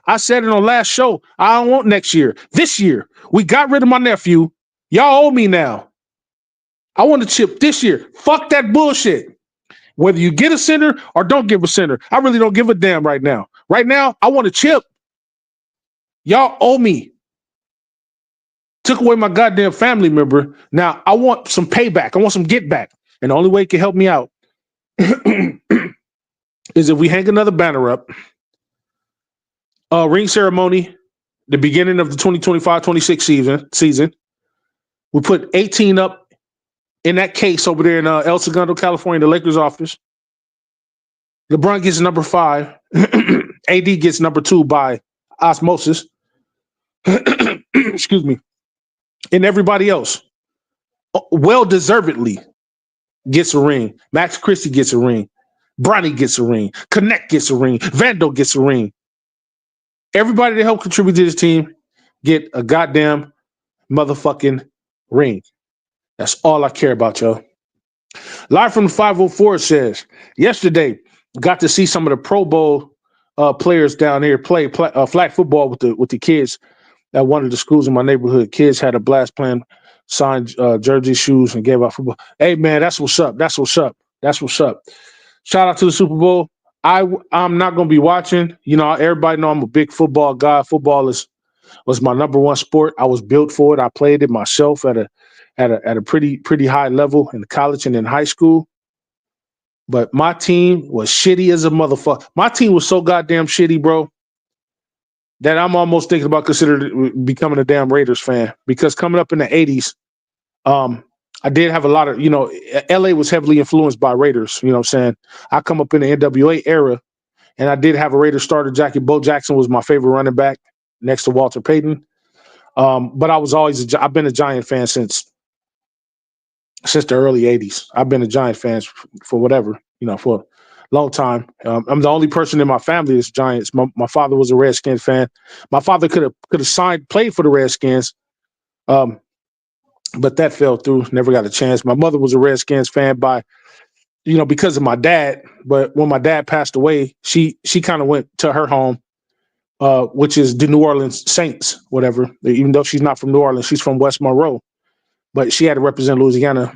I said it on last show. I don't want next year. This year. We got rid of my nephew. Y'all owe me now. I want to chip this year. Fuck that bullshit. Whether you get a center or don't give a center, I really don't give a damn right now. Right now, I want to chip. Y'all owe me. Took away my goddamn family member. Now, I want some payback. I want some get back. And the only way it can help me out is if we hang another banner up. Ring ceremony, the beginning of the 2025-26 season. We put 18 up in that case over there in El Segundo, California, the Lakers office. LeBron gets number 5. AD gets number 2 by osmosis. Excuse me. And everybody else, well-deservedly, gets a ring. Max Christie gets a ring. Bronny gets a ring. Connect gets a ring. Vando gets a ring. Everybody that helped contribute to this team get a goddamn motherfucking ring. That's all I care about, yo. Live from the 504 says, yesterday, got to see some of the Pro Bowl players down here play flag football with the kids at one of the schools in my neighborhood. Kids had a blast playing, signed jersey, shoes, and gave out football. Hey, man, that's what's up. That's what's up. That's what's up. Shout out to the Super Bowl. I'm not going to be watching. You know, everybody know I'm a big football guy. Football is was my number one sport. I was built for it. I played it myself at a pretty high level in college and in high school. But my team was shitty as a motherfucker. My team was so goddamn shitty, bro, that I'm almost thinking about considering becoming a damn Raiders fan. Because coming up in the 80s, I did have a lot of, LA was heavily influenced by Raiders. You know what I'm saying? I come up in the NWA era, and I did have a Raiders starter jacket. Bo Jackson was my favorite running back next to Walter Payton. But I was always I've been a Giant fan since the early 80s. I've been a Giant fan for whatever, for a long time. I'm the only person in my family that's Giants. My father was a Redskins fan. My father could have played for the Redskins, but that fell through. Never got a chance. My mother was a Redskins fan because of my dad. But when my dad passed away, she kind of went to her home, which is the New Orleans Saints, whatever. Even though she's not from New Orleans, she's from West Monroe. But she had to represent Louisiana.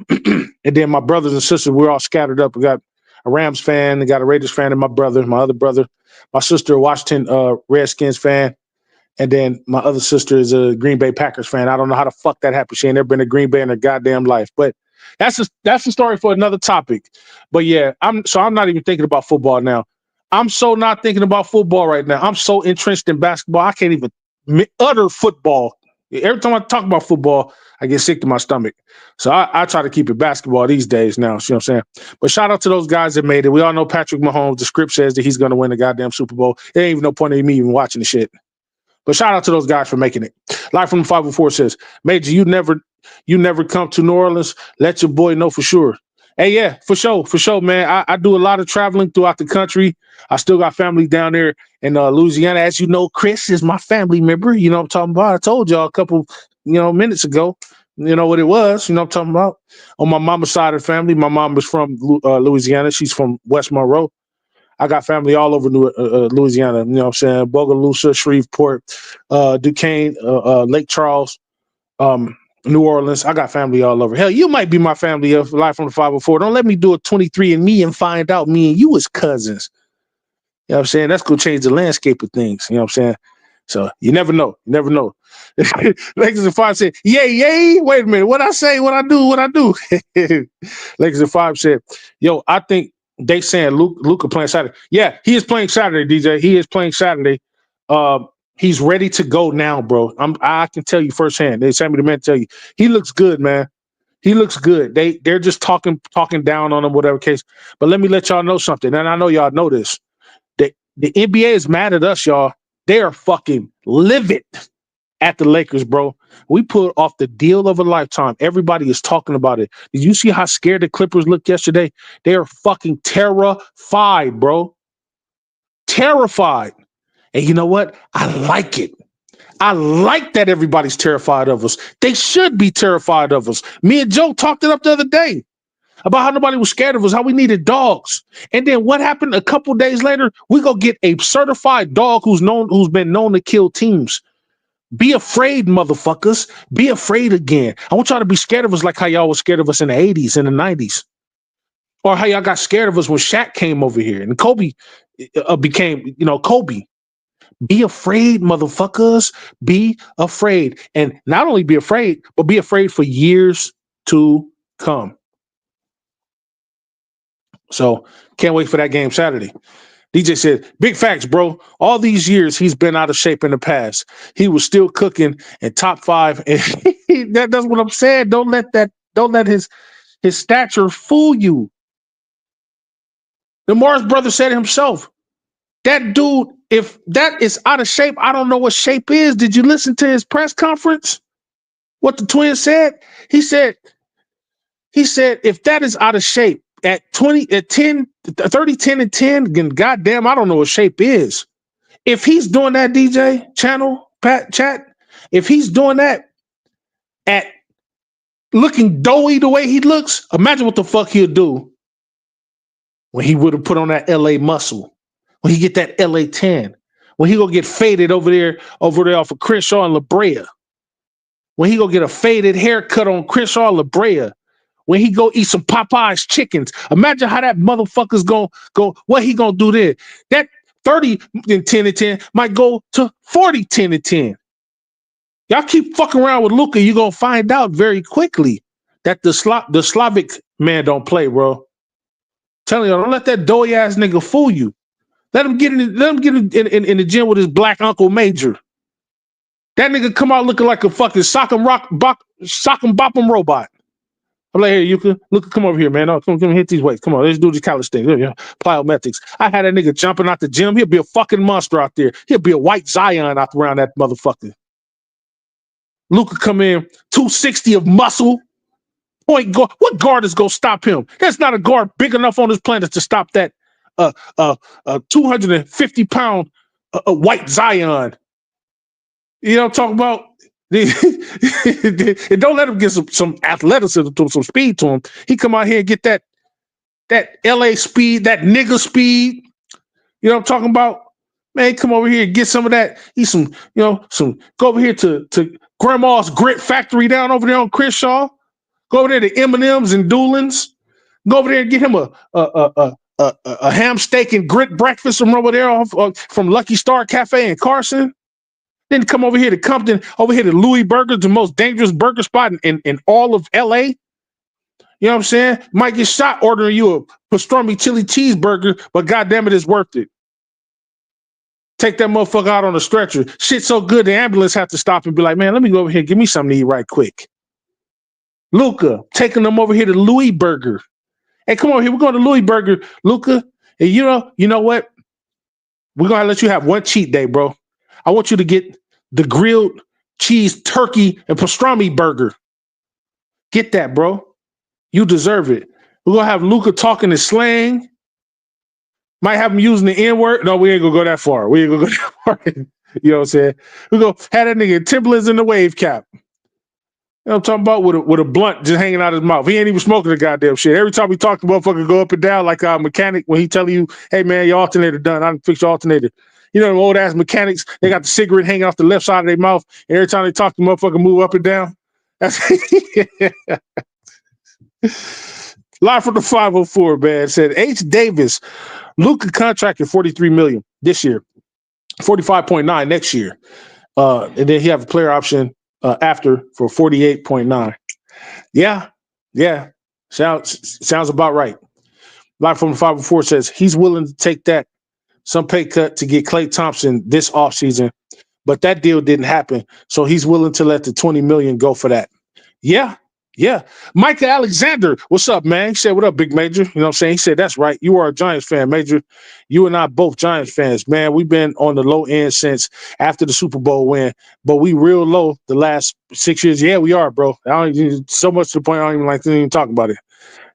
And then my brothers and sisters, we're all scattered up. We got a Rams fan, we got a Raiders fan, and my other brother, my sister, a Washington Redskins fan. And then my other sister is a Green Bay Packers fan. I don't know how the fuck that happened. She ain't never been to Green Bay in her goddamn life. But that's the story for another topic. But yeah, I'm not even thinking about football now. I'm so not thinking about football right now. I'm so entrenched in basketball. I can't even utter football. Every time I talk about football, I get sick to my stomach. So I try to keep it basketball these days now. You know what I'm saying? But shout out to those guys that made it. We all know Patrick Mahomes. The script says that he's going to win the goddamn Super Bowl. There ain't even no point in me even watching the shit. But shout out to those guys for making it. Live from the 504 says, Major, you never come to New Orleans. Let your boy know for sure. Hey, yeah, for sure, man. I do a lot of traveling throughout the country. I still got family down there in Louisiana. As you know, Chris is my family member. You know what I'm talking about? I told y'all a couple, minutes ago, what it was. You know what I'm talking about? On my mama's side of the family, my mom is from Louisiana. She's from West Monroe. I got family all over Louisiana. You know what I'm saying? Bogalusa, Shreveport, Duquesne, Lake Charles, New Orleans. I got family all over. Hell, you might be my family of Life from the 504. Don't let me do a 23andMe and find out me and you was cousins. You know what I'm saying? That's going to change the landscape of things. You know what I'm saying? So you never know. You never know. Lakers and 5 said, yay. Wait a minute. What I say? What I do? Lakers and 5 said, yo, I think they saying Luka playing Saturday. Yeah, he is playing Saturday, DJ. He is playing Saturday. He's ready to go now, bro. I can tell you firsthand. They sent me the man to tell you. He looks good, man. He looks good. They're just talking down on him, whatever case. But let me let y'all know something. And I know y'all know this. The NBA is mad at us, y'all. They are fucking livid at the Lakers, bro. We put off the deal of a lifetime. Everybody is talking about it. Did you see how scared the Clippers looked yesterday? They are fucking terrified, bro. Terrified. And you know what? I like it. I like that everybody's terrified of us. They should be terrified of us. Me and Joe talked it up the other day about how nobody was scared of us, how we needed dogs. And then what happened a couple days later? We go get a certified dog who's been known to kill teams. Be afraid, motherfuckers. Be afraid again. I want y'all to be scared of us like how y'all was scared of us in the 80s and the 90s. Or how y'all got scared of us when Shaq came over here and Kobe became, Kobe. Be afraid, motherfuckers. Be afraid. And not only be afraid, but be afraid for years to come. So can't wait for that game Saturday. DJ said, big facts, bro. All these years he's been out of shape in the past. He was still cooking in top 5. And that's what I'm saying. Don't let his stature fool you. The Morris brother said himself, that dude, if that is out of shape, I don't know what shape is. Did you listen to his press conference? What the twin said? He said, if that is out of shape at 10, and 10, then goddamn, I don't know what shape is. If he's doing that, DJ, chat, if he's doing that at looking doughy the way he looks, imagine what the fuck he'll do when he would have put on that LA muscle, when he get that LA tan, when he go get faded over there off of Crenshaw and La Brea, when he go get a faded haircut on Crenshaw and La Brea, when he go eat some Popeye's chickens. Imagine how that motherfucker's go, what he gonna do there? That 30 and 10 and 10 might go to 40, 10 and 10. Y'all keep fucking around with Luka, you're gonna find out very quickly that the Slavic man don't play, bro. Telling you, don't let that doughy ass nigga fool you. Let him get in the gym with his black Uncle Major. That nigga come out looking like a fucking sock and bop 'em robot. I'm like, hey, Luka, come over here, man. Oh, come hit these weights. Come on, let's do the calisthenics. Yeah, plyometrics. I had that nigga jumping out the gym. He'll be a fucking monster out there. He'll be a white Zion out around that motherfucker. Luka come in, 260 of muscle. Point guard. What guard is gonna stop him? There's not a guard big enough on this planet to stop that 250-pound white Zion. You know what I'm talking about? And don't let him get some athleticism to him, some speed to him. He come out here and get that LA speed, that nigga speed. You know what I'm talking about? Man, come over here and get some of that. Eat some, go over here to Grandma's Grit Factory down over there on Crenshaw. Go over there to M&M's and Doolin's. Go over there and get him a ham steak and grit breakfast from over there from Lucky Star Cafe in Carson. Then come over here to Compton, over here to Louis Burgers, the most dangerous burger spot in all of LA. You know what I'm saying? Might get shot ordering you a pastrami chili cheeseburger, but goddamn it, it's worth it. Take that motherfucker out on a stretcher. Shit so good, the ambulance have to stop and be like, man, let me go over here, give me something to eat right quick. Luka, taking them over here to Louis Burger. Hey, come on here, we're going to Louis Burger, Luka. And you know what? We're gonna let you have one cheat day, bro. I want you to get the grilled cheese turkey and pastrami burger. Get that, bro. You deserve it. We're gonna have Luka talking his slang. Might have him using the N-word. No, we ain't gonna go that far. We ain't gonna go that far. You know what I'm saying? We're gonna have that nigga Timberlands in the wave cap. You know what I'm talking about? With a blunt just hanging out his mouth. He ain't even smoking the goddamn shit. Every time we talk, the motherfucker go up and down like a mechanic when he telling you, hey man, your alternator done. I done fixed your alternator. You know, them old ass mechanics, they got the cigarette hanging off the left side of their mouth. And every time they talk, the motherfucker move up and down. That's Live from the 504, man. Said H. Davis, Luka contracted $43 million this year, 45.9 next year. And then he have a player option after for 48.9. Yeah. Sounds about right. Live from the 504 says he's willing to take that some pay cut to get Klay Thompson this offseason, but that deal didn't happen. So he's willing to let the $20 million go for that. Yeah. Micah Alexander, what's up, man? He said, what up, Big Major? You know what I'm saying? He said, that's right. You are a Giants fan, Major. You and I both Giants fans, man. We've been on the low end since after the Super Bowl win, but we real low the last 6 years. Yeah, we are, bro. I don't even, so much to the point I don't even like to even talk about it.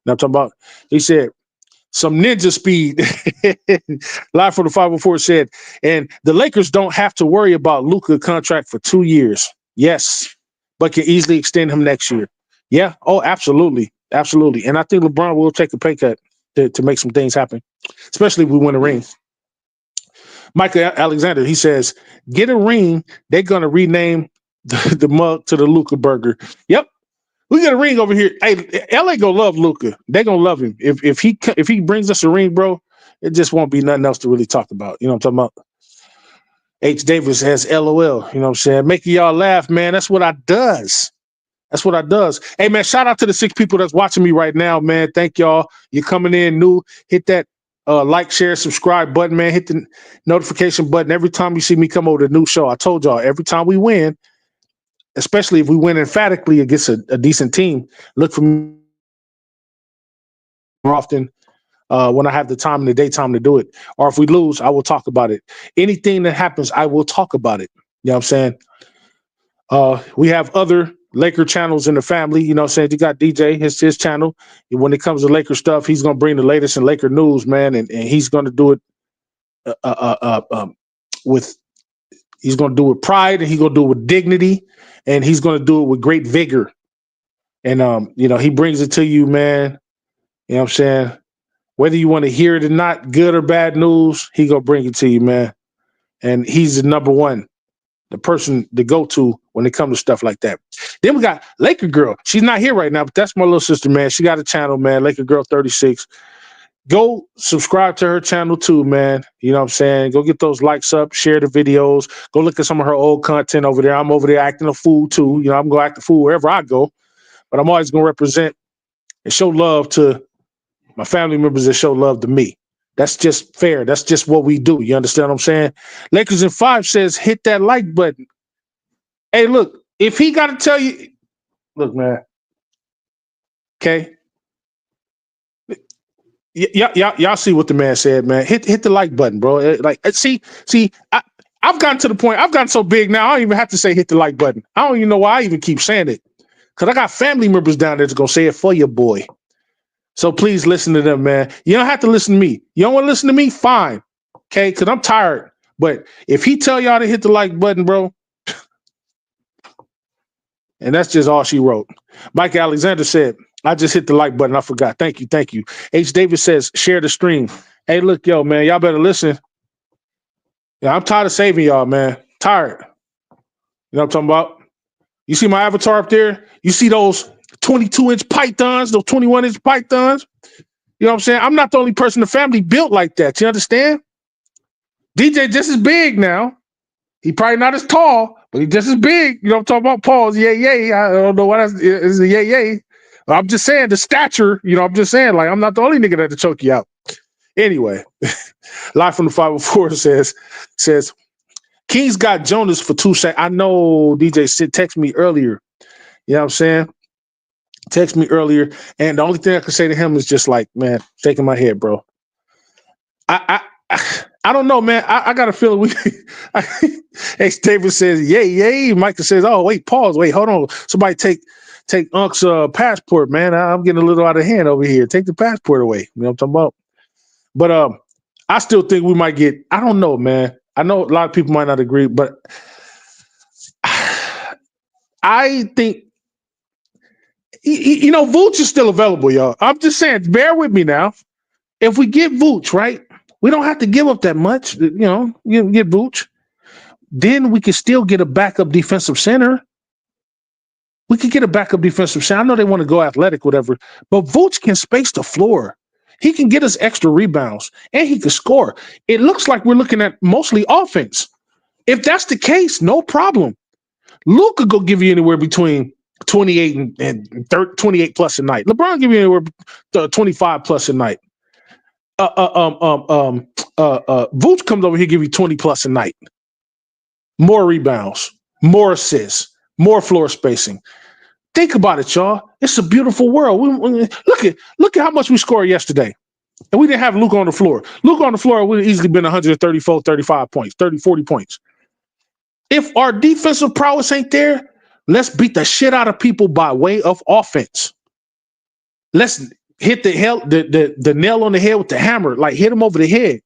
Now I'm talking about, he said, some ninja speed. Live from the 504 said, and the Lakers don't have to worry about Luka contract for 2 years. Yes, but can easily extend him next year. Yeah. Oh, absolutely. And I think LeBron will take a pay cut to make some things happen, especially if we win a ring. Michael Alexander, he says, get a ring. They're going to rename the mug to the Luka burger. Yep. We got a ring over here. Hey, LA gonna love Luka. They gonna love him. If he brings us a ring, bro, it just won't be nothing else to really talk about. You know what I'm talking about? H. Davis has LOL. You know what I'm saying? Making y'all laugh, man. That's what I does. Hey, man, shout out to the 6 people that's watching me right now, man. Thank y'all. You're coming in new. Hit that like, share, subscribe button, man. Hit the notification button every time you see me come over to a new show. I told y'all, every time we win, especially if we win emphatically against a decent team, look for me more often when I have the time in the daytime to do it. Or if we lose, I will talk about it. Anything that happens, I will talk about it. You know what I'm saying? We have other Laker channels in the family. You know what I'm saying? You got DJ, his channel. When it comes to Laker stuff, he's going to bring the latest in Laker news, man. And he's going to do it he's going to do it with pride, and he's going to do it with dignity, and he's going to do it with great vigor. And, he brings it to you, man. You know what I'm saying? Whether you want to hear it or not, good or bad news, he going to bring it to you, man. And he's the number one, the person to go to when it comes to stuff like that. Then we got Laker Girl. She's not here right now, but that's my little sister, man. She got a channel, man. Laker Girl 36. Go subscribe to her channel too, man. You know what I'm saying? Go get those likes up, share the videos. Go look at some of her old content over there. I'm over there acting a fool too. You know, I'm going to act a fool wherever I go, but I'm always going to represent and show love to my family members that show love to me. That's just fair. That's just what we do. You understand what I'm saying? Lakers in 5 says hit that like button. Hey, look, if he got to tell you, look, man, okay? Y'all see what the man said, man. Hit the like button, bro. See, I've gotten to the point. I've gotten so big now. I don't even have to say hit the like button. I don't even know why I even keep saying it, because I got family members down there that's gonna say it for your boy. So please listen to them, man. You don't have to listen to me. You don't want to listen to me? Fine, okay? Because I'm tired. But if he tell y'all to hit the like button, bro, and that's just all she wrote. Mike Alexander said, I just hit the like button. I forgot. Thank you. Thank you. H. Davis says, share the stream. Hey, look, yo, man, y'all better listen. Yeah, I'm tired of saving y'all, man. Tired. You know what I'm talking about? You see my avatar up there? You see those 22-inch pythons, those 21-inch pythons? You know what I'm saying? I'm not the only person in the family built like that. You understand? DJ just as big now. He probably not as tall, but he just as big. You know what I'm talking about? Pause. Yay. I don't know what is a yay. I'm just saying the stature. You know, I'm just saying, like, I'm not the only nigga that to choke you out. Anyway, live from the 504 says, Kings got Jonas for 2 seconds. I know DJ Sid texted me earlier. You know what I'm saying? Text me earlier. And the only thing I can say to him is just like, man, shaking my head, bro. I don't know, man. I got a feeling we. Hey, David says, yay. Micah says, oh, wait, pause. Wait, hold on. Somebody take Unc's passport, man. I'm getting a little out of hand over here. Take the passport away. You know what I'm talking about? But I still think we might get. I don't know, man. I know a lot of people might not agree, but I think Vooch is still available, y'all. I'm just saying, bear with me now. If we get Vooch, right, we don't have to give up that much. You know, you get Vooch. Then we can still get a backup defensive center. We could get a backup defensive center. I know they want to go athletic, whatever, but Vooch can space the floor. He can get us extra rebounds, and he can score. It looks like we're looking at mostly offense. If that's the case, no problem. Luke could go give you anywhere between 28 and 30, 28 plus a night. LeBron give you anywhere 25 plus a night. Vooch comes over here, give you 20 plus a night. More rebounds, more assists, more floor spacing. Think about it, y'all. It's a beautiful world. Look at how much we scored yesterday. And we didn't have Luke on the floor. Luke on the floor would have easily been 134, 35 points, 30, 40 points. If our defensive prowess ain't there, let's beat the shit out of people by way of offense. Let's hit the nail on the head with the hammer, like hit him over the head.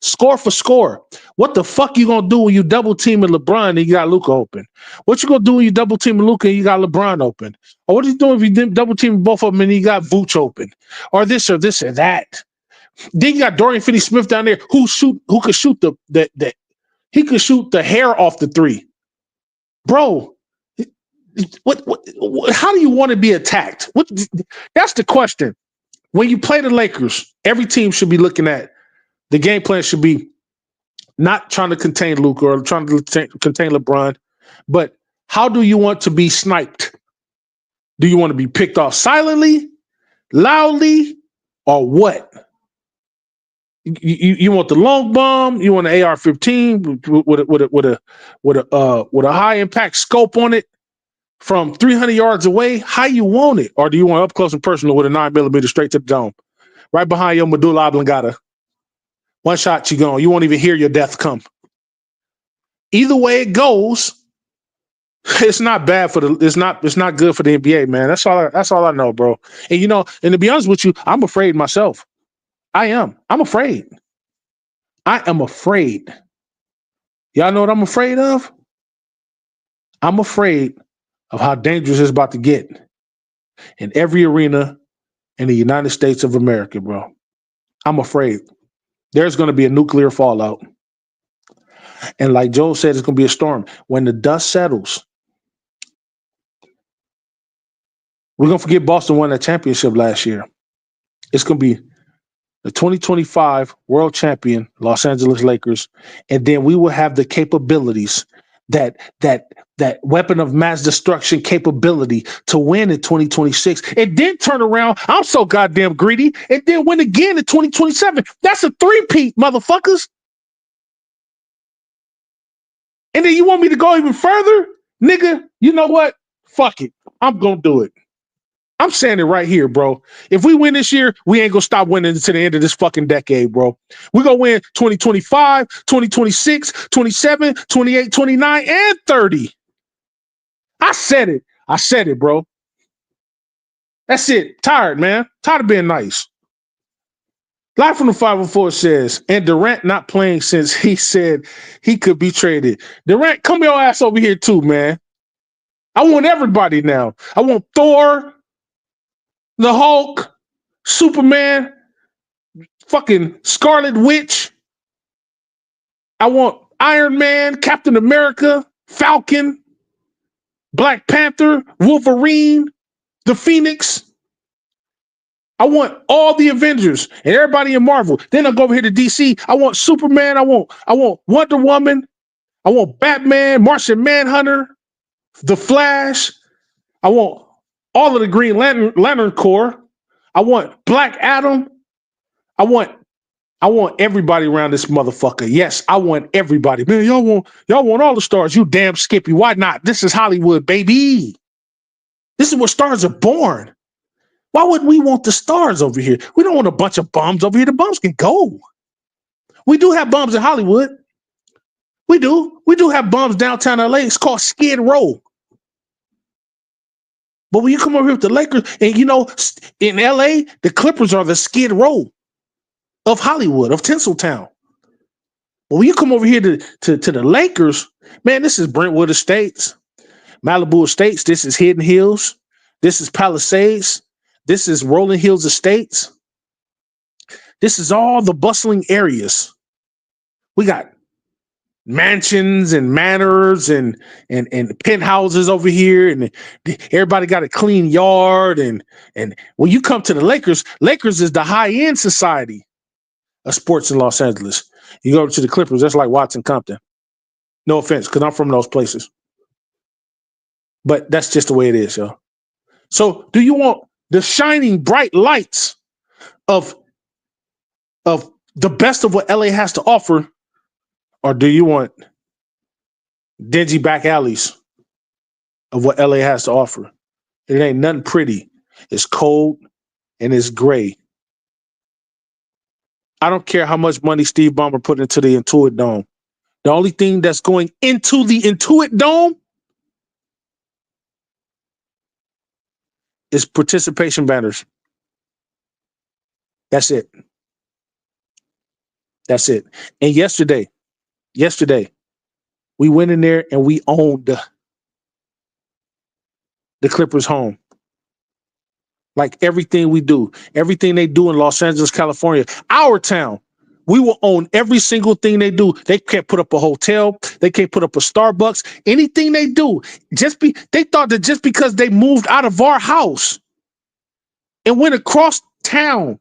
Score for score. What the fuck you gonna do when you double teaming LeBron and you got Luka open? What you gonna do when you double teaming Luka and you got LeBron open? Or what are you doing if you double teaming both of them and you got Vooch open? Or this or that. Then you got Dorian Finney-Smith down there who could shoot he could shoot the hair off the three. Bro, what how do you want to be attacked? That's the question. When you play the Lakers, every team should be looking at the game plan should be not trying to contain Luka or trying to contain LeBron, but how do you want to be sniped? Do you want to be picked off silently, loudly, or what? You want the long bomb? You want an AR-15 with a high impact scope on it from 300 yards away? How you want it? Or do you want up close and personal with a 9mm straight to the dome, right behind your medulla oblongata? One shot, you gone. You won't even hear your death come. Either way it goes, it's not bad it's not good for the NBA, man. That's all I know, bro. And to be honest with you, I'm afraid myself. I am. I'm afraid. I am afraid. Y'all know what I'm afraid of? I'm afraid of how dangerous it's about to get in every arena in the United States of America, bro. I'm afraid. There's going to be a nuclear fallout. And like Joel said, it's going to be a storm. When the dust settles, we're going to forget Boston won that championship last year. It's going to be the 2025 world champion Los Angeles Lakers, and then we will have the capabilities that that weapon of mass destruction capability to win in 2026, and then turn around. I'm so goddamn greedy, and then win again in 2027. That's a three-peat, motherfuckers. And then you want me to go even further, nigga? You know what? Fuck it. I'm gonna do it. I'm saying it right here, bro. If we win this year, we ain't gonna stop winning to the end of this fucking decade, bro. We're gonna win 2025, 2026, 27, 28, 29, and 30. I said it. I said it, bro. That's it. Tired, man. Tired of being nice. Live from the 504 says, and Durant not playing since he said he could be traded. Durant, come your ass over here too, man. I want everybody now. I want Thor, the Hulk, Superman, fucking Scarlet Witch. I want Iron Man, Captain America, Falcon, Black Panther, Wolverine, the Phoenix. I want all the Avengers and everybody in Marvel. Then I'll go over here to DC. I want Superman. I want Wonder Woman. I want Batman, Martian Manhunter, The Flash. I want all of the Green Lantern Corps. I want Black Adam. I want everybody around this motherfucker. Yes, I want everybody. Man, y'all want all the stars. You damn Skippy. Why not? This is Hollywood, baby. This is where stars are born. Why would we want the stars over here? We don't want a bunch of bums over here. The bums can go. We do have bums in Hollywood. We do. We do have bums downtown LA. It's called Skid Row. But when you come over here with the Lakers, and you know, in LA, the Clippers are the Skid Row of Hollywood, of Tinseltown. But when you come over here to the Lakers, man, this is Brentwood Estates, Malibu Estates. This is Hidden Hills. This is Palisades. This is Rolling Hills Estates. This is all the bustling areas. We got mansions and manors and penthouses over here, and everybody got a clean yard. And when you come to the Lakers is the high-end society of sports in Los Angeles. You go to the Clippers, that's like Watson Compton. No offense, because I'm from those places. But that's just the way it is, yo. So do you want the shining bright lights of the best of what LA has to offer, or do you want dingy back alleys of what LA has to offer? It ain't nothing pretty. It's cold and it's gray. I don't care how much money Steve Ballmer put into the Intuit Dome. The only thing that's going into the Intuit Dome is participation banners. That's it. That's it. And yesterday, we went in there and we owned the Clippers home. Like everything we do, everything they do in Los Angeles, California, our town, we will own every single thing they do. They can't put up a hotel. They can't put up a Starbucks. Anything they do, they thought that just because they moved out of our house and went across town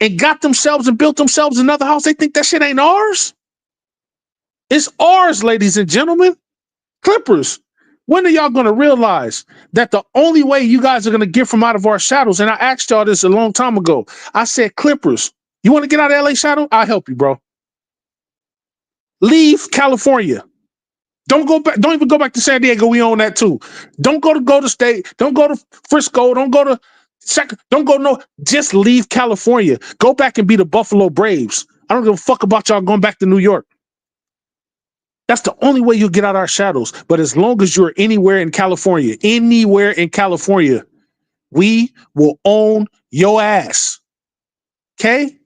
and got themselves and built themselves another house, they think that shit ain't ours. It's ours, ladies and gentlemen. Clippers, when are y'all going to realize that the only way you guys are going to get from out of our shadows, and I asked y'all this a long time ago, I said, Clippers, you want to get out of LA shadow? I'll help you, bro. Leave California. Don't go back. Don't even go back to San Diego. We own that too. Don't go to Golden State. Don't go to Frisco. Don't go to Don't go no. Just leave California. Go back and be the Buffalo Braves. I don't give a fuck about y'all going back to New York. That's the only way you'll get out of our shadows. But as long as you're anywhere in California, we will own your ass. Okay?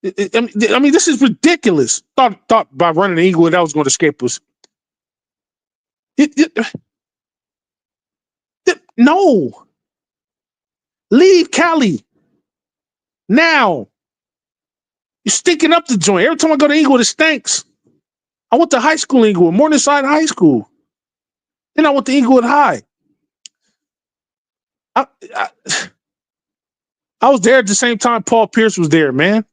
I mean, this is ridiculous. Thought by running to Inglewood that was going to escape us. No. Leave Cali. Now. You're stinking up the joint. Every time I go to Inglewood, it stinks. I went to high school Inglewood, Morningside High School. Then I went to Inglewood High. I I was there at the same time Paul Pierce was there, man.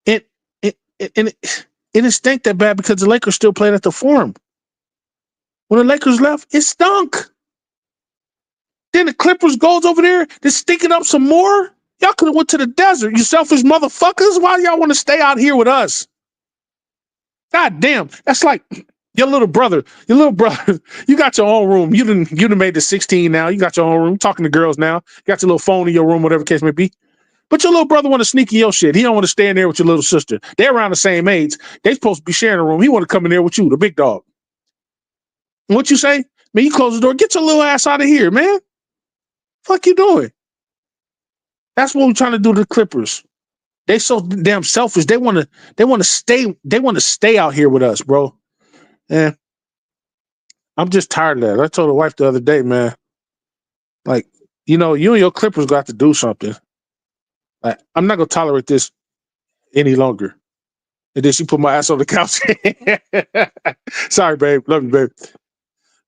It stank that bad because the Lakers still played at the Forum. When the Lakers left, it stunk. Then the Clippers goes over there, they're stinking up some more. Y'all could have went to the desert, you selfish motherfuckers. Why do y'all want to stay out here with us? God damn, that's like your little brother. You got your own room. You done made the 16 now. You got your own room. Talking to girls now. You got your little phone in your room, whatever the case may be. But your little brother want to sneak in your shit. He don't want to stay in there with your little sister. They're around the same age. They supposed to be sharing a room. He want to come in there with you, the big dog. And what you say? Man, you close the door. Get your little ass out of here, man. Fuck you doing? That's what we're trying to do to the Clippers. They so damn selfish. They want to stay out here with us, bro. And I'm just tired of that. I told the wife the other day, man, like, you and your Clippers got to do something. Like, I'm not gonna tolerate this any longer. And then she put my ass on the couch. Sorry, babe. Love you, babe.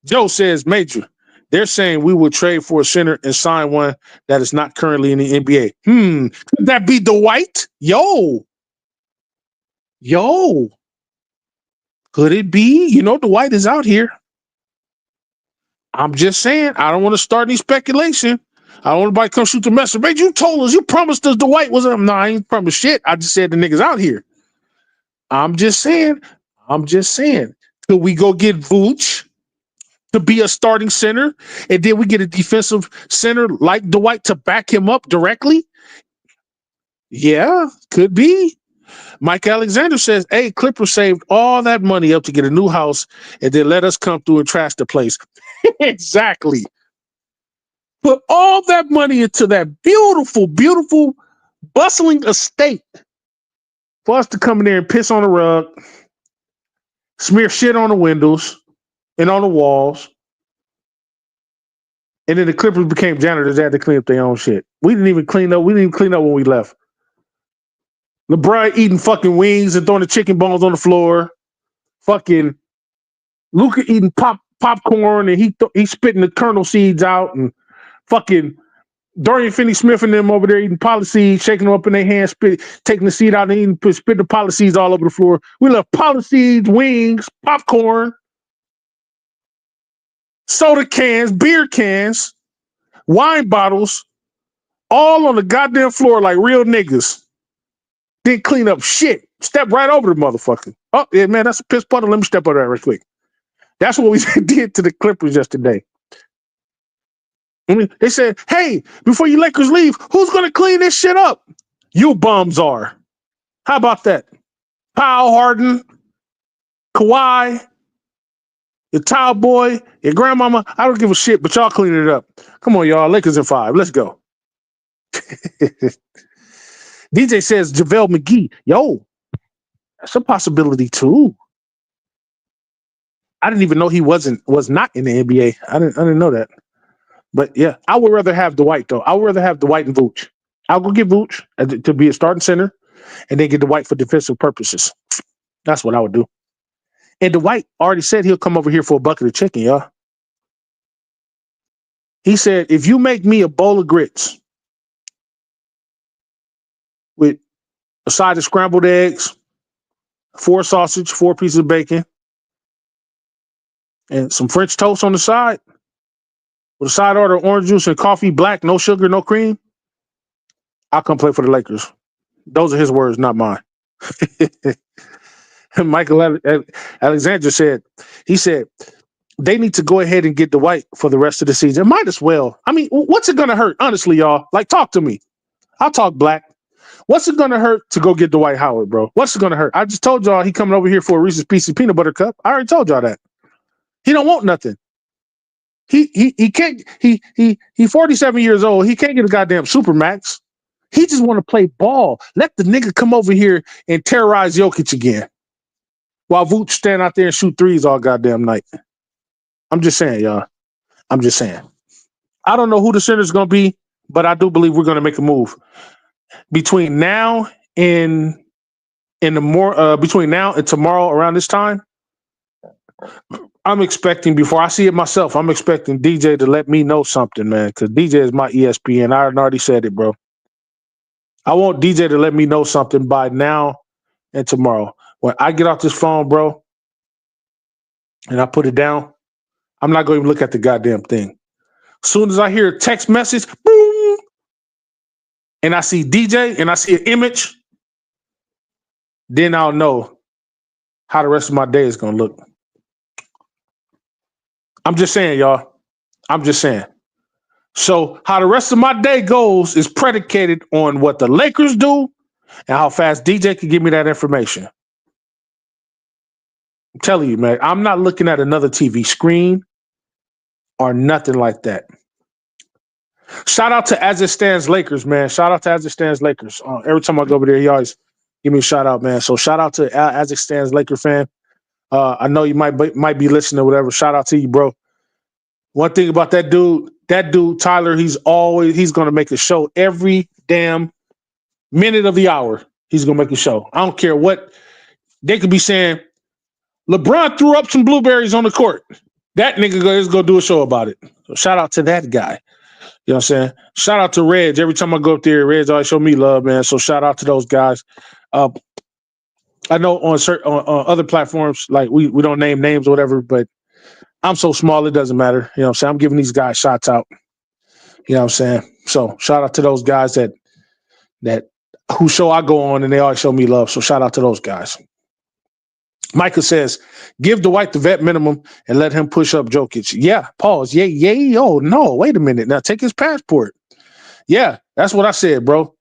Joe says, Major, they're saying we will trade for a center and sign one that is not currently in the NBA. Could that be Dwight? Yo. Could it be? Dwight is out here. I'm just saying, I don't want to start any speculation. I don't want anybody to come shoot the messenger. Major, you told us, you promised us Dwight was no, I ain't promised shit. I just said the niggas out here. I'm just saying. Could we go get Vooch to be a starting center, and then we get a defensive center like Dwight to back him up directly? Yeah, could be. Mike Alexander says, hey, Clippers saved all that money up to get a new house and then let us come through and trash the place. Exactly. Put all that money into that beautiful, beautiful, bustling estate for us to come in there and piss on the rug, smear shit on the windows and on the walls. And then the Clippers became janitors. They had to clean up their own shit. We didn't even clean up. We didn't even clean up when we left. LeBron eating fucking wings and throwing the chicken bones on the floor. Fucking Luka eating popcorn and he spitting the kernel seeds out, and fucking Dorian Finney-Smith and them over there eating policies, shaking them up in their hands, taking the seed out and eating, spitting the policies all over the floor. We left policies, wings, popcorn, soda cans, beer cans, wine bottles, all on the goddamn floor like real niggas. Didn't clean up shit. Step right over the motherfucker. Oh, yeah, man, that's a piss puddle. Let me step over that real quick. That's what we did to the Clippers yesterday. I mean, they said, hey, before you Lakers leave, who's going to clean this shit up? You bums are. How about that? Powell, Harden, Kawhi, your towel boy, your grandmama. I don't give a shit, but y'all clean it up. Come on, y'all. Lakers in 5. Let's go. DJ says JaVale McGee. Yo, that's a possibility too. I didn't even know he was not in the NBA. I didn't know that. But yeah, I would rather have Dwight though. I would rather have Dwight and Vooch. I'll go get Vooch to be a starting center, and then get Dwight for defensive purposes. That's what I would do. And Dwight already said he'll come over here for a bucket of chicken, y'all. He said, if you make me a bowl of grits with a side of scrambled eggs, 4 sausage, 4 pieces of bacon, and some French toast on the side, with a side order of orange juice and coffee, black, no sugar, no cream, I'll come play for the Lakers. Those are his words, not mine. Michael Alexander said, they need to go ahead and get Dwight for the rest of the season. Might as well. I mean, what's it going to hurt? Honestly, y'all. Like, talk to me. I'll talk black. What's it going to hurt to go get Dwight Howard, bro? What's it going to hurt? I just told y'all he coming over here for a Reese's Pieces peanut butter cup. I already told y'all that. He don't want nothing. He can't. He 47 years old. He can't get a goddamn Supermax. He just want to play ball. Let the nigga come over here and terrorize Jokic again, while Vooch stand out there and shoot threes all goddamn night. I'm just saying, y'all. I'm just saying. I don't know who the center's going to be, but I do believe we're going to make a move between now and tomorrow around this time. I'm expecting, before I see it myself, I'm expecting DJ to let me know something, man, because DJ is my ESPN. I already said it, bro. I want DJ to let me know something by now and tomorrow. When I get off this phone, bro, and I put it down, I'm not going to even look at the goddamn thing. As soon as I hear a text message, boom, and I see DJ and I see an image, then I'll know how the rest of my day is going to look. I'm just saying, y'all. I'm just saying. So how the rest of my day goes is predicated on what the Lakers do and how fast DJ can give me that information. I'm telling you, man, I'm not looking at another TV screen or nothing like that. Shout out to As It Stands Lakers, man. Shout out to As It Stands Lakers. Every time I go over there, he always give me a shout out, man. So shout out to As It Stands Laker fan. I know you might be listening or whatever. Shout out to you, bro. One thing about that dude, Tyler, he's going to make a show every damn minute of the hour. He's going to make a show. I don't care what they could be saying. LeBron threw up some blueberries on the court. That nigga is going to do a show about it. So shout out to that guy. You know what I'm saying? Shout out to Reg. Every time I go up there, Reg always show me love, man. So shout out to those guys. I know on other platforms, like we don't name names or whatever, but I'm so small, it doesn't matter. You know what I'm saying? I'm giving these guys shots out. You know what I'm saying? So shout out to those guys that whose show I go on and they always show me love. So shout out to those guys. Micah says, give Dwight the vet minimum and let him push up Jokic. Yeah, pause. Yay. Oh, no, wait a minute. Now take his passport. Yeah, that's what I said, bro.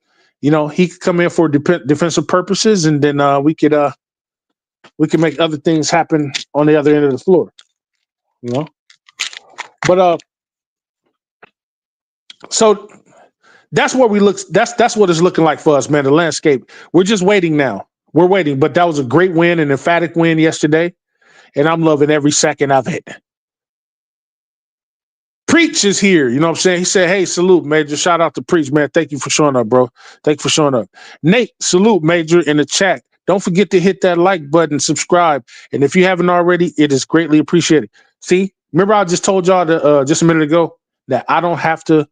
You know, he could come in for defensive purposes, and then we could make other things happen on the other end of the floor. You know? But so that's what we look. That's what it's looking like for us, man. The landscape. We're just waiting now. We're waiting. But that was a great win, an emphatic win yesterday, and I'm loving every second of it. Preach is here. You know what I'm saying? He said, hey, salute, Major. Shout out to Preach, man. Thank you for showing up, bro. Thank you for showing up. Nate, salute, Major, in the chat. Don't forget to hit that like button, subscribe. And if you haven't already, it is greatly appreciated. See, remember I just told y'all just a minute ago that I don't have to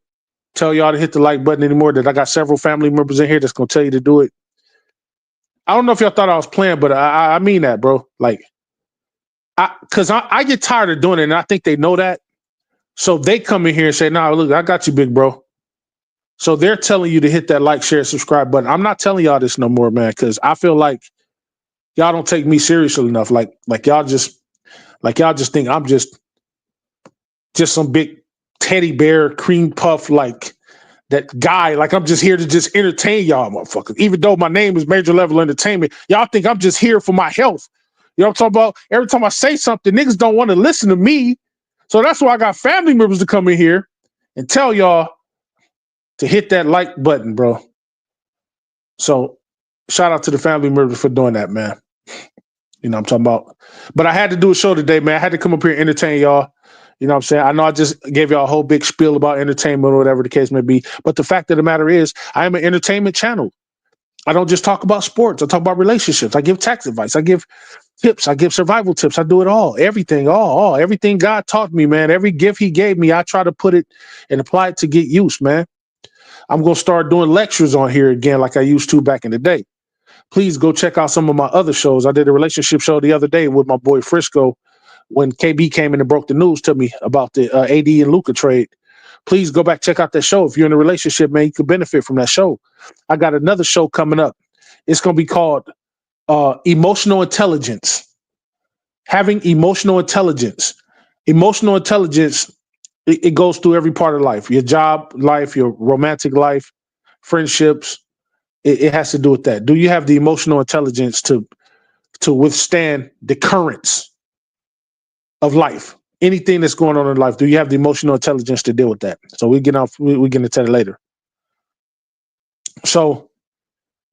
tell y'all to hit the like button anymore, that I got several family members in here that's going to tell you to do it. I don't know if y'all thought I was playing, but I mean that, bro. Like, because I get tired of doing it, and I think they know that. So they come in here and say, nah, look, I got you, big bro. So they're telling you to hit that like, share, subscribe button. I'm not telling y'all this no more, man, because I feel like y'all don't take me seriously enough. Like y'all just think I'm just some big teddy bear, cream puff, like that guy. Like I'm just here to just entertain y'all, motherfuckers. Even though my name is Major Level Entertainment, y'all think I'm just here for my health. You know what I'm talking about? Every time I say something, niggas don't want to listen to me. So that's why I got family members to come in here and tell y'all to hit that like button, bro. So shout out to the family members for doing that, man. You know what I'm talking about? But I had to do a show today, man. I had to come up here and entertain y'all. You know what I'm saying? I know I just gave y'all a whole big spiel about entertainment or whatever the case may be. But the fact of the matter is, I am an entertainment channel. I don't just talk about sports. I talk about relationships. I give tax advice. I give tips. I give survival tips. I do it all. Everything, everything God taught me, man. Every gift he gave me, I try to put it and apply it to get use, man. I'm going to start doing lectures on here again like I used to back in the day. Please go check out some of my other shows. I did a relationship show the other day with my boy Frisco when KB came in and broke the news to me about the AD and Luka trade. Please go back, check out that show. If you're in a relationship, man, you could benefit from that show. I got another show coming up. It's going to be called Emotional Intelligence. Having emotional intelligence. Emotional intelligence, it goes through every part of life. Your job life, your romantic life, friendships. It has to do with that. Do you have the emotional intelligence to withstand the currents of life? Anything that's going on in life, do you have the emotional intelligence to deal with that? So we get into that later. So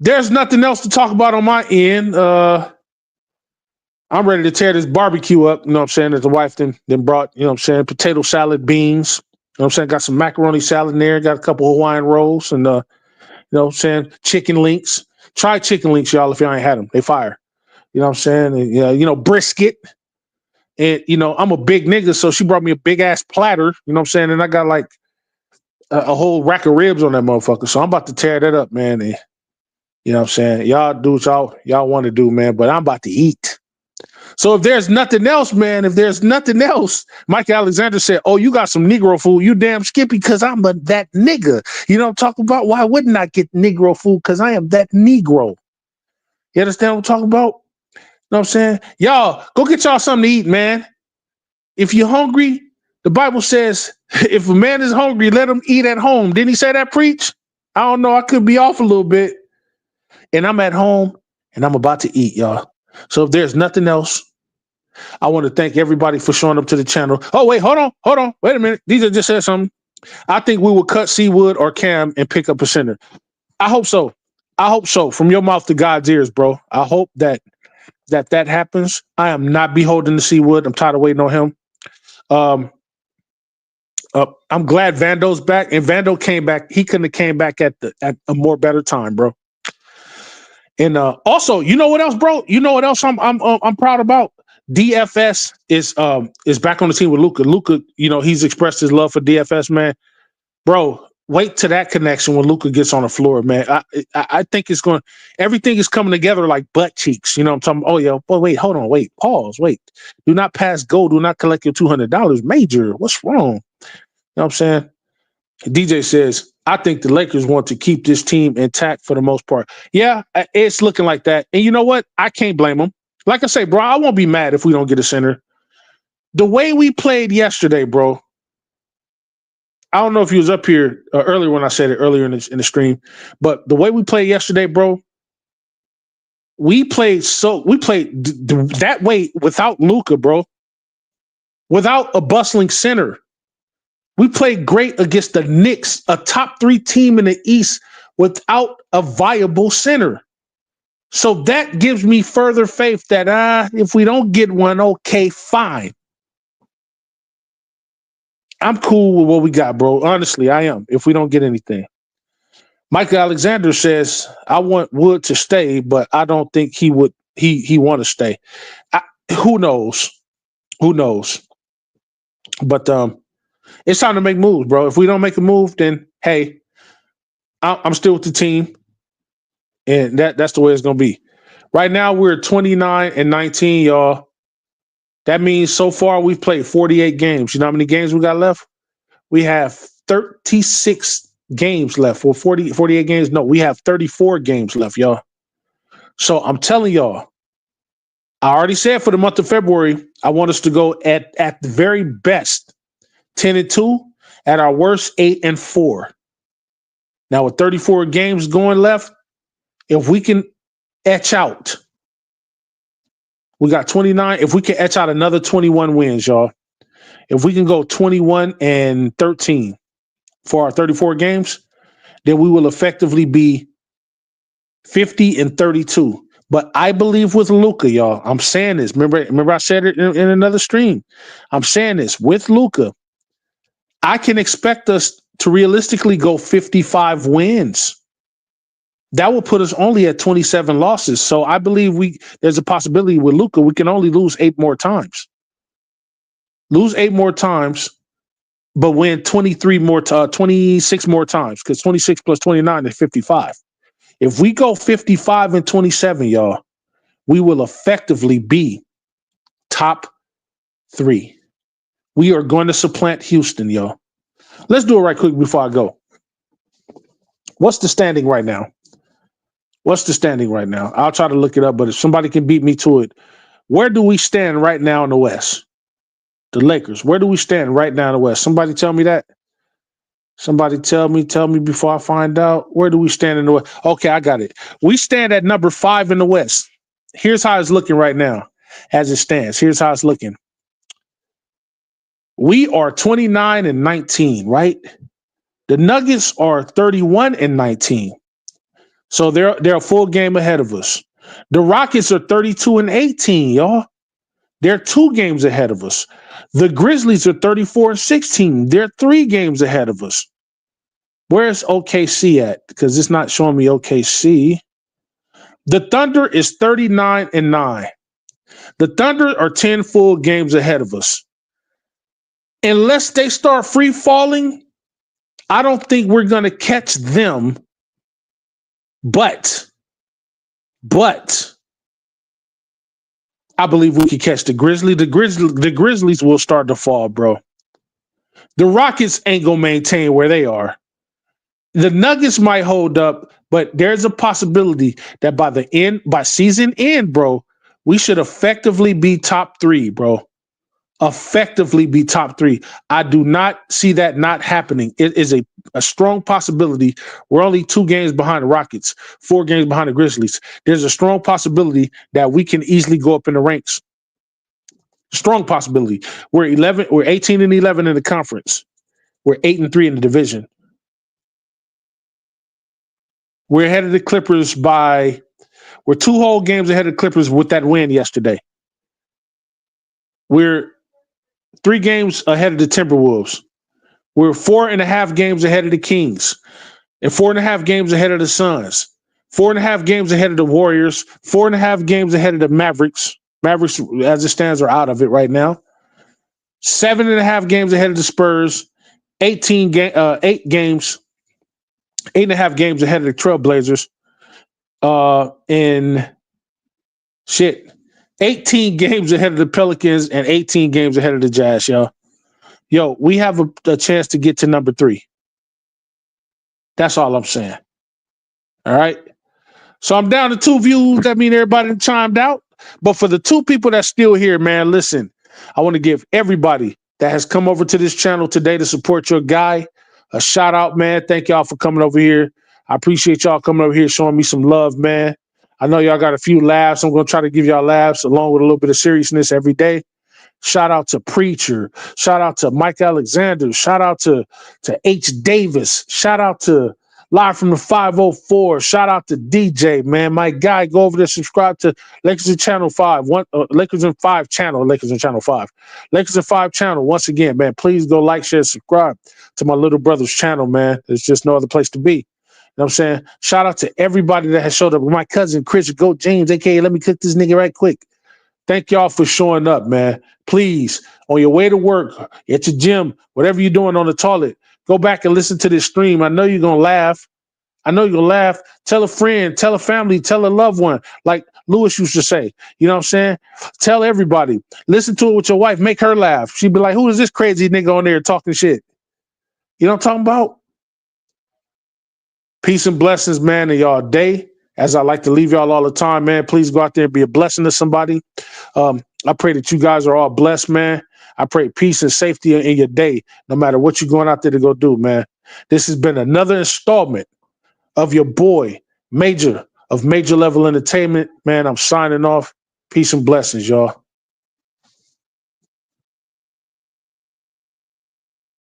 there's nothing else to talk about on my end. I'm ready to tear this barbecue up. You know what I'm saying? That the wife then brought, you know what I'm saying, potato salad, beans. You know what I'm saying? Got some macaroni salad in there. Got a couple Hawaiian rolls and, you know what I'm saying, chicken links. Try chicken links, y'all, if y'all ain't had them. They fire. You know what I'm saying? And, you know, brisket. And, I'm a big nigga, so she brought me a big ass platter, you know what I'm saying? And I got like a whole rack of ribs on that motherfucker. So I'm about to tear that up, man. And, you know what I'm saying? Y'all do what y'all want to do, man, but I'm about to eat. So if there's nothing else, man, Mike Alexander said, "Oh, you got some Negro food. You damn skippy, because I'm that nigga." You know what I'm talking about? Why wouldn't I get Negro food? Because I am that Negro. You understand what I'm talking about? You know what I'm saying? Y'all, go get y'all something to eat, man. If you're hungry, the Bible says, if a man is hungry, let him eat at home. Didn't he say that, preach? I don't know. I could be off a little bit. And I'm at home and I'm about to eat, y'all. So if there's nothing else, I want to thank everybody for showing up to the channel. Oh, wait, hold on. Wait a minute. DJ just said something. I think we will cut Seawood or Cam and pick up a center. I hope so. From your mouth to God's ears, bro. I hope that happens. I am not beholden to Seawood. I'm tired of waiting on him. I'm glad Vando's back, and Vando came back. He couldn't have came back at a more better time, bro. And also, you know what else, bro? You know what else I'm proud about? DFS is back on the team with Luka. Luka, he's expressed his love for DFS, man. Bro, wait till that connection when Luka gets on the floor, man. I think it's going. Everything is coming together like butt cheeks. You know what I'm talking? Oh yeah, but wait, hold on, wait, pause, wait. Do not pass go. Do not collect your $200, Major. What's wrong? You know what I'm saying? DJ says, I think the Lakers want to keep this team intact for the most part. Yeah, it's looking like that. And you know what? I can't blame them. Like I say, bro, I won't be mad if we don't get a center. The way we played yesterday, bro, I don't know if you was up here earlier when I said it earlier in the stream, but the way we played yesterday, bro, we played that way without Luka, bro, without a bustling center. We played great against the Knicks, a top 3 team in the East, without a viable center. So that gives me further faith that if we don't get one, okay, fine. I'm cool with what we got, bro. Honestly, I am, if we don't get anything. Mike Alexander says, I want Wood to stay, but I don't think he would. He want to stay. Who knows? But it's time to make moves, bro. If we don't make a move, then hey, I'm still with the team, and that's the way it's gonna be. Right now, we're 29-19, y'all. That means so far we've played 48 games. You know how many games we got left? We have 36 games left. Or 48 games. No, we have 34 games left, y'all. So I'm telling y'all, I already said for the month of February, I want us to go at the very best 10-2, at our worst 8-4. Now with 34 games going left, if we can etch out, we got 29. If we can etch out another 21 wins, y'all. If we can go 21-13 for our 34 games, then we will effectively be 50-32. But I believe with Luka, y'all, I'm saying this. Remember I said it in another stream. I'm saying this. With Luka, I can expect us to realistically go 55 wins. That will put us only at 27 losses. So I believe there's a possibility with Luka we can only lose 8 more times. Lose 8 more times, but win 26 more times, because 26 plus 29 is 55. If we go 55-27, y'all, we will effectively be top 3. We are going to supplant Houston, y'all. Let's do it right quick before I go. What's the standing right now? I'll try to look it up, but if somebody can beat me to it, where do we stand right now in the West? The Lakers. Where do we stand right now in the West? Somebody tell me that. Somebody tell me before I find out. Where do we stand in the West? Okay, I got it. We stand at number 5 in the West. Here's how it's looking right now as it stands. Here's how it's looking. We are 29-19, right? The Nuggets are 31-19. So they're a full game ahead of us. The Rockets are 32-18, y'all. They're 2 games ahead of us. The Grizzlies are 34-16. They're 3 games ahead of us. Where's OKC at? Because it's not showing me OKC. The Thunder is 39-9. The Thunder are 10 full games ahead of us. Unless they start free falling, I don't think we're going to catch them. But I believe we can catch the Grizzlies. The Grizzlies will start to fall, bro. The Rockets ain't going to maintain where they are. The Nuggets might hold up, but there's a possibility that by season end, bro, we should effectively be top 3, bro. Effectively be top 3. I do not see that not happening. It is a strong possibility. We're only 2 games behind the Rockets, 4 games behind the Grizzlies. There's a strong possibility that we can easily go up in the ranks. Strong possibility. We're 18-11 in the conference. We're 8-3 in the division. We're ahead of the Clippers we're 2 whole games ahead of the Clippers with that win yesterday. We're 3 games ahead of the Timberwolves. We're 4.5 games ahead of the Kings and 4.5 games ahead of the Suns. 4.5 games ahead of the Warriors. 4.5 games ahead of the Mavericks. Mavericks, as it stands, are out of it right now. 7.5 games ahead of the Spurs. 8 games. 8.5 games ahead of the Trailblazers. 18 games ahead of the Pelicans and 18 games ahead of the Jazz, yo. Yo, we have a chance to get to number 3. That's all I'm saying. All right. So I'm down to 2 views. That means everybody chimed out. But for the 2 people that's still here, man, listen, I want to give everybody that has come over to this channel today to support your guy a shout out, man. Thank y'all for coming over here. I appreciate y'all coming over here, showing me some love, man. I know y'all got a few laughs. I'm going to try to give y'all laughs along with a little bit of seriousness every day. Shout out to Preacher. Shout out to Mike Alexander. Shout out to H. Davis. Shout out to Live from the 504. Shout out to DJ, man. My guy, go over there, subscribe to Lakers in Channel 5. Lakers in 5 channel. Lakers in Channel 5. Lakers in 5 channel. Once again, man, please go like, share, subscribe to my little brother's channel, man. There's just no other place to be. You know what I'm saying? Shout out to everybody that has showed up. My cousin, Chris Goat James, a.k.a. Let Me Cook This Nigga Right Quick. Thank y'all for showing up, man. Please, on your way to work, at your gym, whatever you're doing on the toilet, go back and listen to this stream. I know you're going to laugh. Tell a friend, tell a family, tell a loved one. Like Lewis used to say, you know what I'm saying? Tell everybody. Listen to it with your wife. Make her laugh. She'd be like, who is this crazy nigga on there talking shit? You know what I'm talking about? Peace and blessings, man, in y'all day. As I like to leave y'all all the time, man, please go out there and be a blessing to somebody. I pray that you guys are all blessed, man. I pray peace and safety in your day, no matter what you're going out there to go do, man. This has been another installment of your boy, Major, of Major Level Entertainment. Man, I'm signing off. Peace and blessings, y'all.